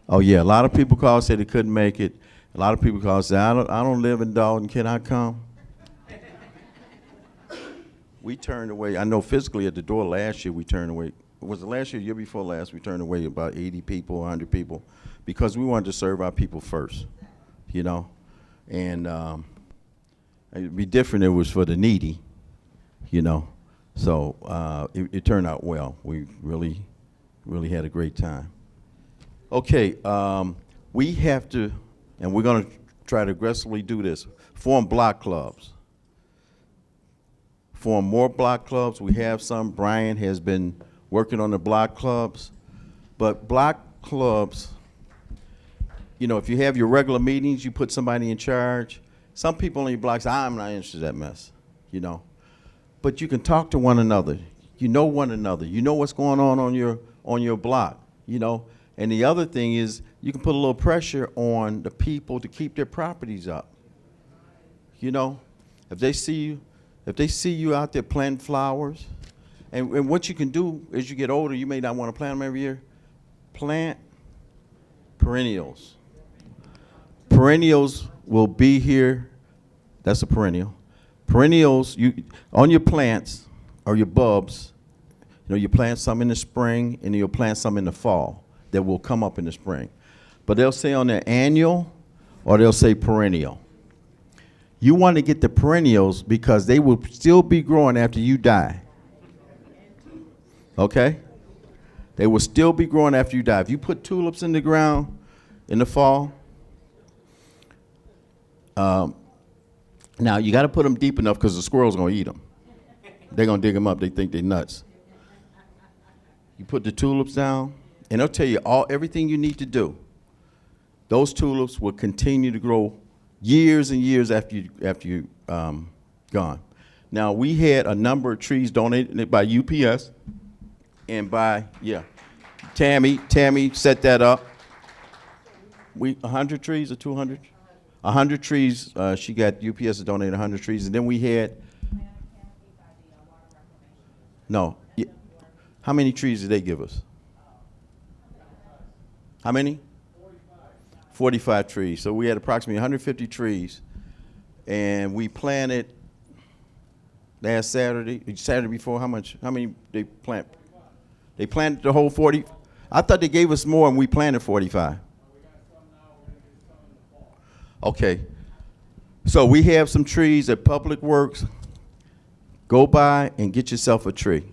Oh yeah, a lot of people called, said they couldn't make it. A lot of people called, said, I don't live in Dolton, can I come? We turned away, I know physically at the door last year we turned away, was it last year, year before last, we turned away about 80 people, 100 people, because we wanted to serve our people first, you know? And it'd be different if it was for the needy, you know? So it turned out well. We really had a great time. Okay, we have to, and we're gonna try to aggressively do this, form block clubs. Form more block clubs. We have some. Brian has been working on the block clubs. But block clubs, you know, if you have your regular meetings, you put somebody in charge. Some people on your blocks, I'm not interested in that mess, you know. But you can talk to one another. You know one another. You know what's going on your block, you know. And the other thing is you can put a little pressure on the people to keep their properties up. You know, if they see you out there planting flowers, and what you can do as you get older, you may not want to plant them every year, plant perennials. Perennials will be here. That's a perennial. Perennials, on your plants or your bulbs, you know, you plant some in the spring and you'll plant some in the fall that will come up in the spring. But they'll say on their annual or they'll say perennial. You want to get the perennials because they will still be growing after you die. Okay? They will still be growing after you die. If you put tulips in the ground in the fall, now you got to put them deep enough because the squirrels going to eat them. They're going to dig them up. They think they're nuts. You put the tulips down, and they'll tell you everything you need to do. Those tulips will continue to grow years and years after you gone. Now, we had a number of trees donated by UPS and by, Tammy set that up. 100 trees or 200? 100 trees, she got UPS to donate 100 trees. And then we had, no, how many trees did they give us? How many? 45 trees. So we had approximately 150 trees, and we planted last Saturday before. How many they plant? They planted the whole 40. I thought they gave us more, and we planted 45. Okay. So we have some trees at Public Works. Go by and get yourself a tree.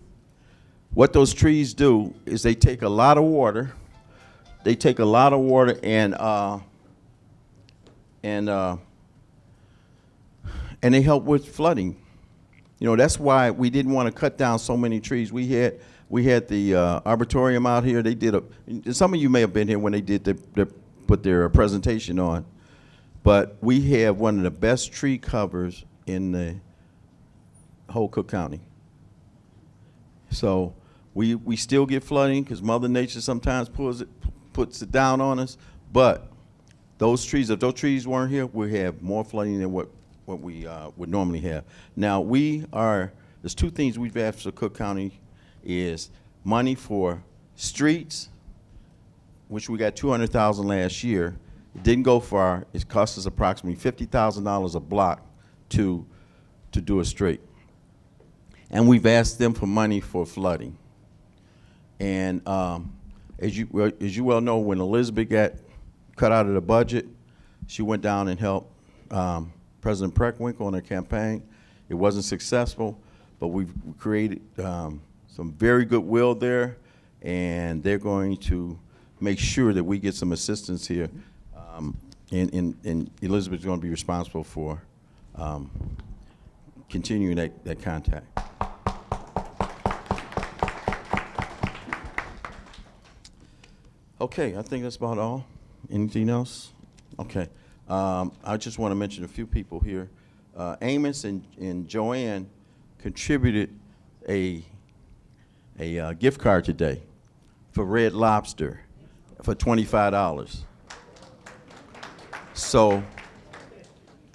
What those trees do is they take a lot of water. They take a lot of water and they help with flooding. You know, that's why we didn't want to cut down so many trees. We had the arboretum out here. They did some of you may have been here when they did put their presentation on. But we have one of the best tree covers in the whole Cook County. So we still get flooding because Mother Nature sometimes puts it down on us. But those trees, if those trees weren't here, we have more flooding than what we would normally have. Now there's two things we've asked for Cook County is money for streets, which we got $200,000 last year. It didn't go far. It cost us approximately $50,000 a block to do a street. And we've asked them for money for flooding. And as you well know, when Elizabeth got cut out of the budget, she went down and helped President Preckwinkle on her campaign, It wasn't successful, but we've created some very good will there, and they're going to make sure that we get some assistance here. And Elizabeth's going to be responsible for continuing that contact. Okay, I think that's about all. Anything else? Okay. I just want to mention a few people here. Amos and Joanne contributed a gift card today for Red Lobster for $25. So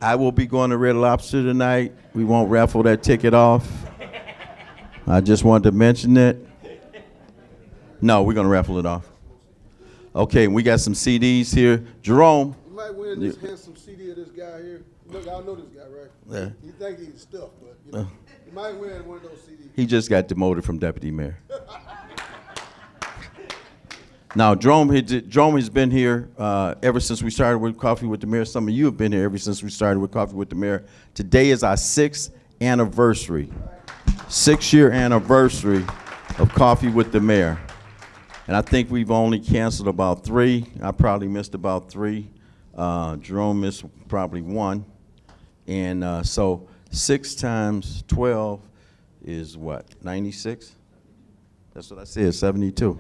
I will be going to Red Lobster tonight. We won't raffle that ticket off. I just wanted to mention it. No, we're going to raffle it off. Okay, we got some CDs here. Jerome. You might win this handsome CD of this guy here. Look, y'all know this guy, right? Yeah. He think he's stuff, but you know, you might win one of those CDs. He just got demoted from deputy mayor. Now, Jerome has been here ever since we started with Coffee with the Mayor. Some of you have been here ever since we started with Coffee with the Mayor. Today is our 6th anniversary, 6-year anniversary of Coffee with the Mayor. And I think we've only canceled about 3. I probably missed about 3. Jerome missed probably 1. And so 6 times 12 is what, 96? That's what I said, 72.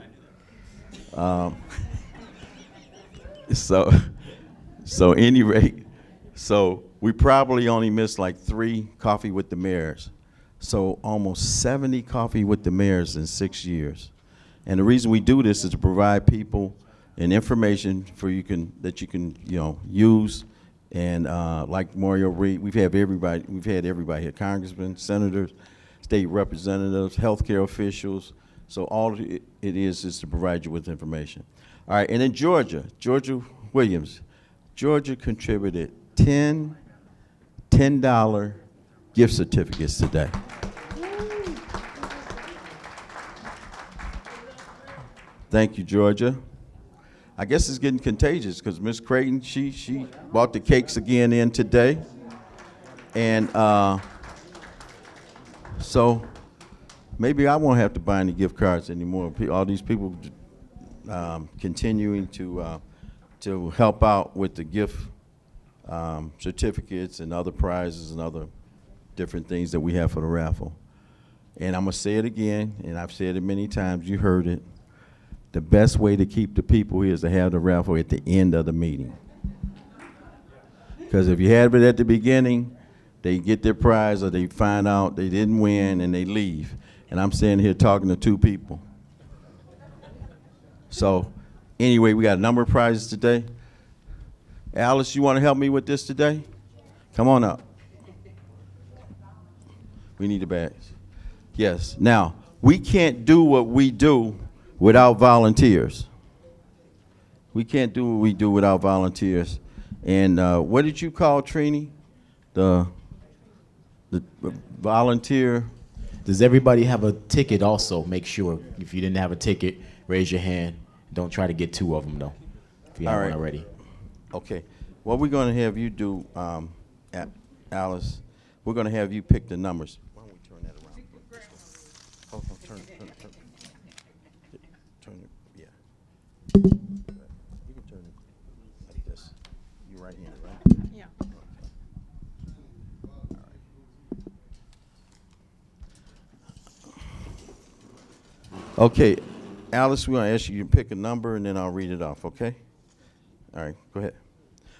So any rate, so we probably only missed like 3 Coffee with the Mayors. So almost 70 Coffee with the Mayors in 6 years. And the reason we do this is to provide people and information that you can use. And like Mario Reed, we've had everybody here, congressmen, senators, state representatives, healthcare officials. So all it is to provide you with information. All right, and then Georgia Williams. Georgia contributed 10 $10 gift certificates today. Thank you, Georgia. I guess it's getting contagious because Miss Creighton, she bought the cakes again in today. And so maybe I won't have to buy any gift cards anymore. All these people continuing to help out with the gift certificates and other prizes and other different things that we have for the raffle. And I'm going to say it again, and I've said it many times, you heard it. The best way to keep the people here is to have the raffle at the end of the meeting. Because if you have it at the beginning, they get their prize or they find out they didn't win and they leave. And I'm standing here talking to 2 people. So anyway, we got a number of prizes today. Alice, you want to help me with this today? Come on up. We need the bags. Yes. Now, we can't do what we do without volunteers. We can't do what we do without volunteers. And what did you call Trini? The volunteer? Does everybody have a ticket also? Make sure if you didn't have a ticket, raise your hand. Don't try to get 2 of them though, if you have one already. Okay. What we're going to have you do, Alice, we're going to have you pick the numbers. Why don't we turn that around? Oh, turn it. Yeah. You can turn it like this. You're right-handed, right? Yeah. Okay, Alice, we're going to ask you to pick a number, and then I'll read it off, okay? All right, go ahead.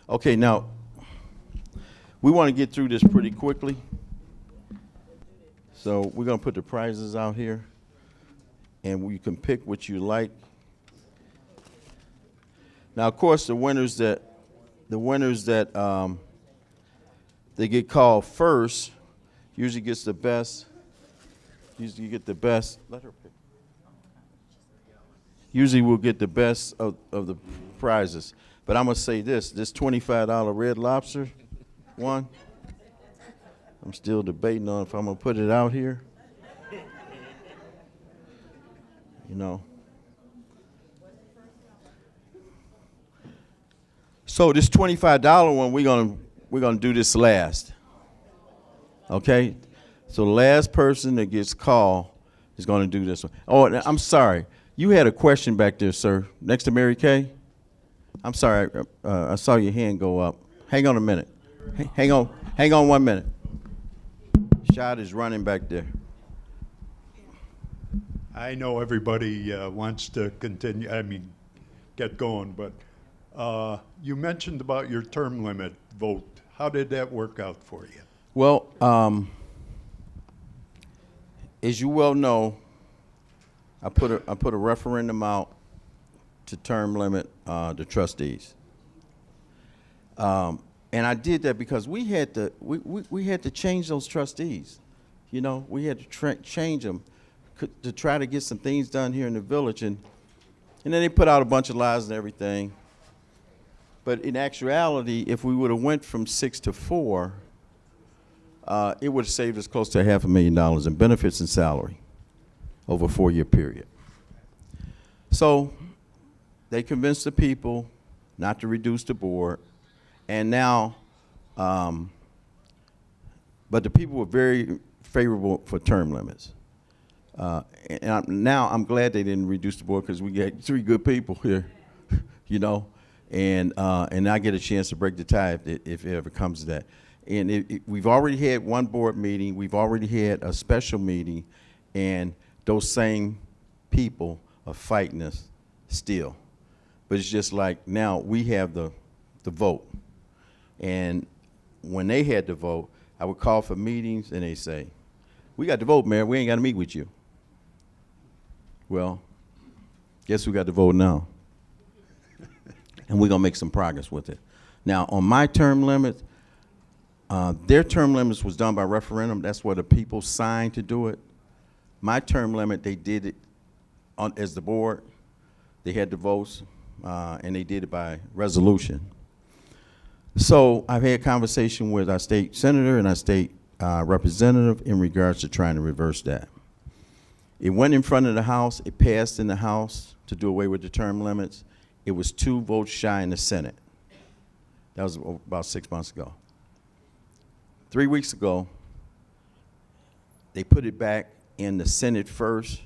Okay, now, we want to get through this pretty quickly. So we're going to put the prizes out here, and you can pick what you like. Now, of course, the winners that they get called first usually gets the best. Usually you get the best. Let her pick. Usually we'll get the best of the prizes. But I'm going to say this $25 Red Lobster one, I'm still debating on if I'm going to put it out here. You know. So this $25 one, we're gonna do this last. Okay? So the last person that gets called is going to do this one. Oh, and I'm sorry. You had a question back there, sir, next to Mary Kay. I'm sorry. I saw your hand go up. Hang on a minute. Hang on 1 minute. Shad is running back there. I know everybody wants to continue, get going, but you mentioned about your term limit vote. How did that work out for you? Well, as you well know, I put a referendum out to term limit the trustees. And I did that because we had to change those trustees. You know, we had to change them to try to get some things done here in the village. And then they put out a bunch of lies and everything. But in actuality, if we would have went from 6 to 4, it would have saved us close to $500,000 in benefits and salary over a 4-year period. So they convinced the people not to reduce the board. And now, but the people were very favorable for term limits. Now I'm glad they didn't reduce the board because we got 3 good people here, you know, and I get a chance to break the tie if it ever comes to that. And we've already had 1 board meeting, we've already had a special meeting, and those same people are fighting us still. But it's just like now we have the vote. And when they had the vote, I would call for meetings and they say, "We got the vote, Mayor, we ain't got to meet with you." Well, guess who got the vote now? And we're going to make some progress with it. Now, on my term limit, their term limits was done by referendum. That's where the people signed to do it. My term limit, they did it as the board. They had the votes, and they did it by resolution. So I've had conversation with our state senator and our state representative in regards to trying to reverse that. It went in front of the House. It passed in the House to do away with the term limits. It was 2 votes shy in the Senate. That was about 6 months ago. 3 weeks ago, they put it back in the Senate first.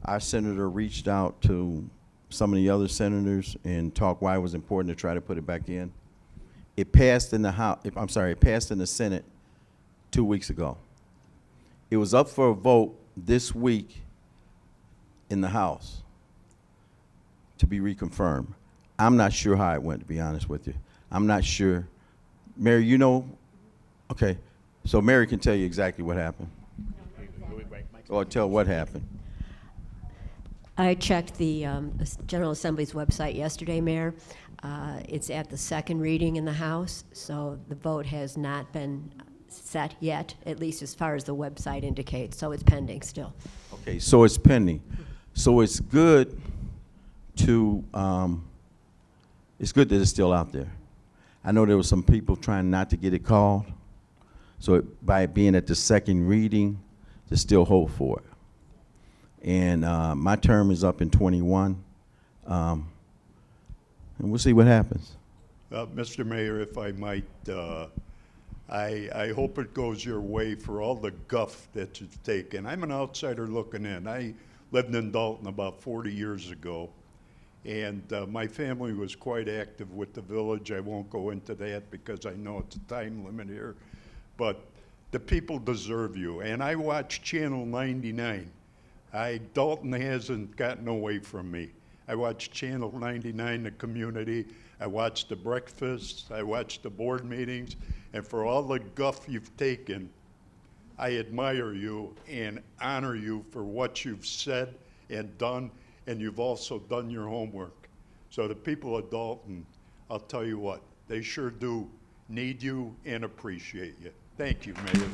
Our senator reached out to some of the other senators and talked why it was important to try to put it back in. It passed in the House, it passed in the Senate 2 weeks ago. It was up for a vote this week in the House to be reconfirmed. I'm not sure how it went, to be honest with you. I'm not sure. Mary, you know? Okay, so Mary can tell you exactly what happened. Or tell what happened. I checked the General Assembly's website yesterday, Mayor. It's at the 2nd reading in the House, so the vote has not been set yet, at least as far as the website indicates, so it's pending still. Okay, so it's pending. So it's good to, it's good that it's still out there. I know there were some people trying not to get it called, so by it being at the 2nd reading, there's still hope for it. And my term is up in 21, and we'll see what happens. Mr. Mayor, if I might, I hope it goes your way for all the guff that you've taken. I'm an outsider looking in. I lived in Dolton about 40 years ago, and my family was quite active with the village. I won't go into that because I know it's a time limit here, but the people deserve you. And I watch Channel 99. Dolton hasn't gotten away from me. I watch Channel 99, the community. I watch the breakfasts. I watch the board meetings. And for all the guff you've taken, I admire you and honor you for what you've said and done, and you've also done your homework. So the people of Dolton, I'll tell you what, they sure do need you and appreciate you. Thank you, Mayor.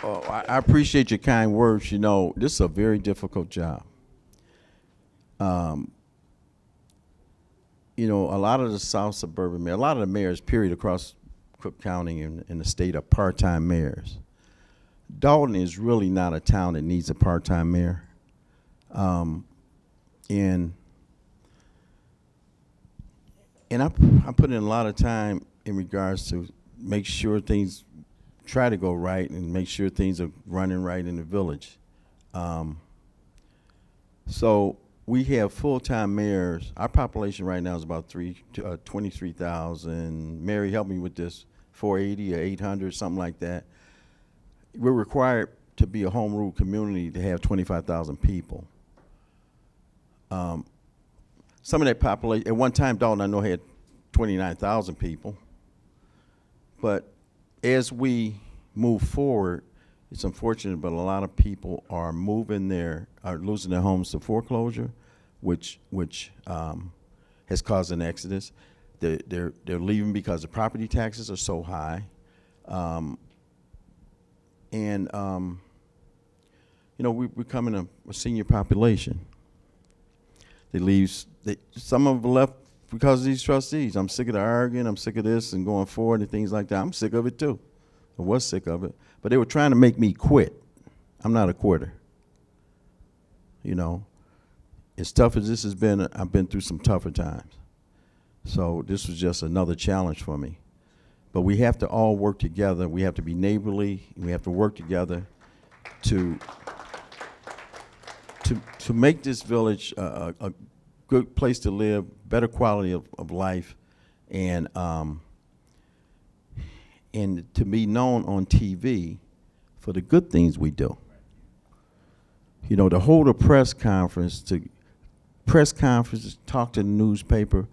Oh, I appreciate your kind words. You know, this is a very difficult job. You know, a lot of the South Suburban mayors, a lot of the mayors, period, across Cook County and the state are part-time mayors. Dolton is really not a town that needs a part-time mayor. And And I put in a lot of time in regards to make sure things try to go right and make sure things are running right in the village. So we have full-time mayors. Our population right now is about 23,000. Mary, help me with this, 480 or 800, something like that. We're required to be a home rule community to have 25,000 people. Some of that population, at one time, Dolton, I know, had 29,000 people. But as we move forward, it's unfortunate, but a lot of people are losing their homes to foreclosure, which has caused an exodus. They're leaving because the property taxes are so high. You know, we're becoming a senior population. Some of them left because of these trustees. I'm sick of the arguing, I'm sick of this and going forward and things like that. I'm sick of it too. I was sick of it. But they were trying to make me quit. I'm not a quitter. You know, as tough as this has been, I've been through some tougher times. So this was just another challenge for me. But we have to all work together. We have to be neighborly. We have to work together to make this village a good place to live, better quality of life, and to be known on TV for the good things we do. You know, to hold a press conference, talk to the newspaper,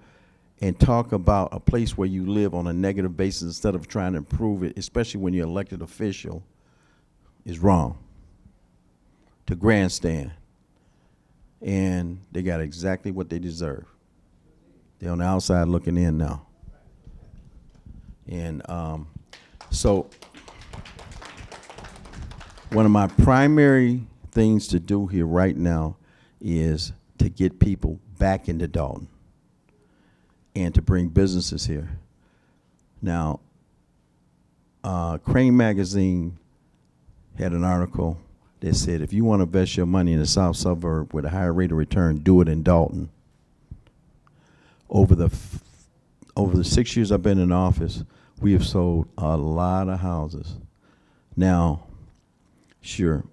and talk about a place where you live on a negative basis instead of trying to improve it, especially when you're an elected official, is wrong. To grandstand. And they got exactly what they deserve. They're on the outside looking in now. And so one of my primary things to do here right now is to get people back into Dolton and to bring businesses here. Now, Crane Magazine had an article that said, if you want to invest your money in a south suburb with a higher rate of return, do it in Dolton. Over the 6 years I've been in office, we have sold a lot of houses. Now, sure,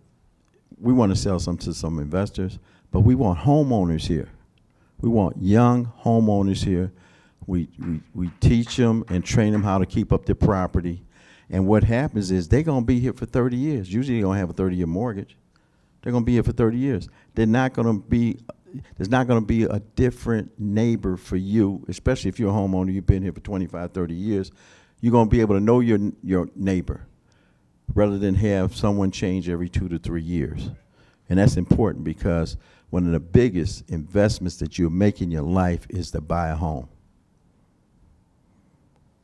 we want to sell some to some investors, but we want homeowners here. We want young homeowners here. We teach them and train them how to keep up their property. And what happens is they're going to be here for 30 years. Usually they're going to have a 30-year mortgage. They're going to be here for 30 years. There's not going to be a different neighbor for you, especially if you're a homeowner, you've been here for 25, 30 years. You're going to be able to know your neighbor rather than have someone change every 2 to 3 years. And that's important because one of the biggest investments that you'll make in your life is to buy a home.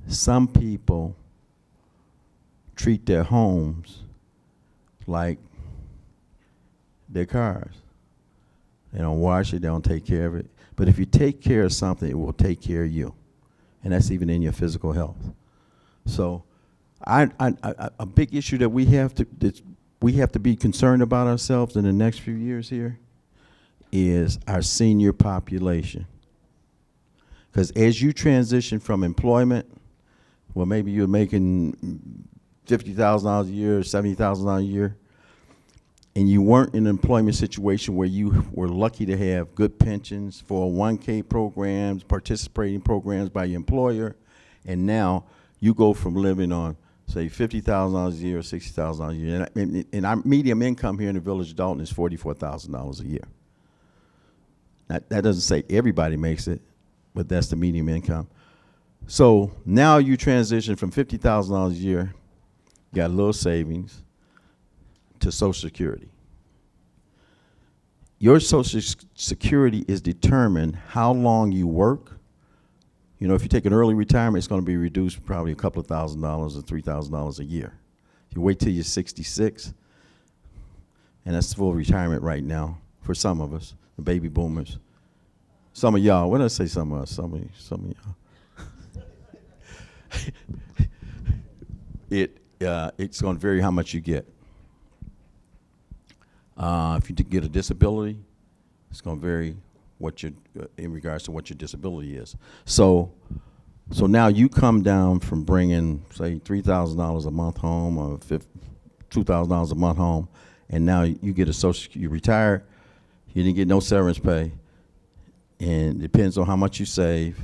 Some people treat their homes like their cars. They don't wash it, they don't take care of it. But if you take care of something, it will take care of you. And that's even in your physical health. So a big issue that we have to be concerned about ourselves in the next few years here is our senior population. Because as you transition from employment, well, maybe you're making $50,000 a year, $70,000 a year, and you weren't in an employment situation where you were lucky to have good pensions, 401k programs, participating programs by your employer, and now you go from living on, say, $50,000 a year or $60,000 a year. And our median income here in the village of Dolton is $44,000 a year. That doesn't say everybody makes it, but that's the median income. So now you transition from $50,000 a year, got a little savings, to Social Security. Your Social Security is determined how long you work. You know, if you take an early retirement, it's going to be reduced probably a couple of $1,000 or $3,000 a year. If you wait till you're 66, and that's full retirement right now for some of us, the baby boomers. Some of y'all, what did I say some of us? Some of y'all. It's going to vary how much you get. If you get a disability, it's going to vary what your in regards to what your disability is. So now you come down from bringing say $3,000 a month home or $2,000 a month home, and now you get a social. You retired, you didn't get no severance pay, and it depends on how much you save.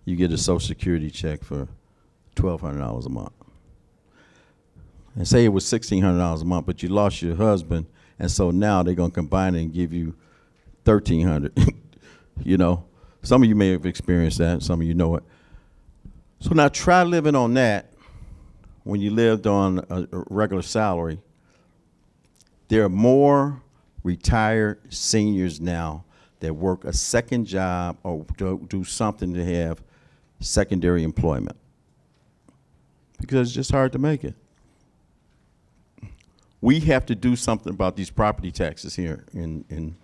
You get a Social Security check for $1,200 a month. And say it was $1,600 a month, but you lost your husband, and so now they're gonna combine it and give you $1,300. You know, some of you may have experienced that. Some of you know it. So now try living on that when you lived on a regular salary. There are more retired seniors now that work a second job or do something to have secondary employment because it's just hard to make it. We have to do something about these property taxes here in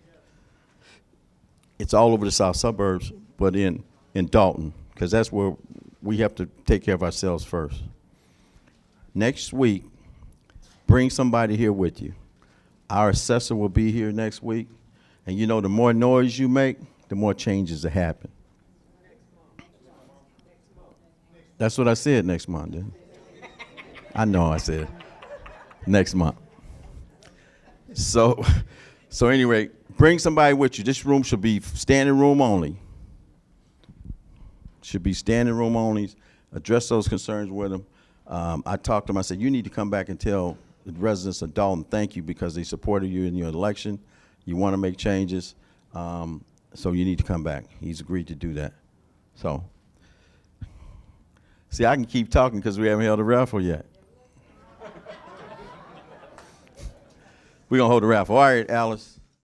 it's all over the south suburbs, but in Dolton, because that's where we have to take care of ourselves first. Next week, bring somebody here with you. Our assessor will be here next week, and you know, the more noise you make, the more changes that happen. That's what I said, next month, didn't I? Know I said next month. So anyway, bring somebody with you. This room should be standing room only. Should be standing room only. Address those concerns with them. I talked to them. I said, you need to come back and tell the residents of Dolton thank you because they supported you in your election. You want to make changes, so you need to come back. He's agreed to do that. So, see, I can keep talking because we haven't held a raffle yet. We're going to hold a raffle. All right, Alice.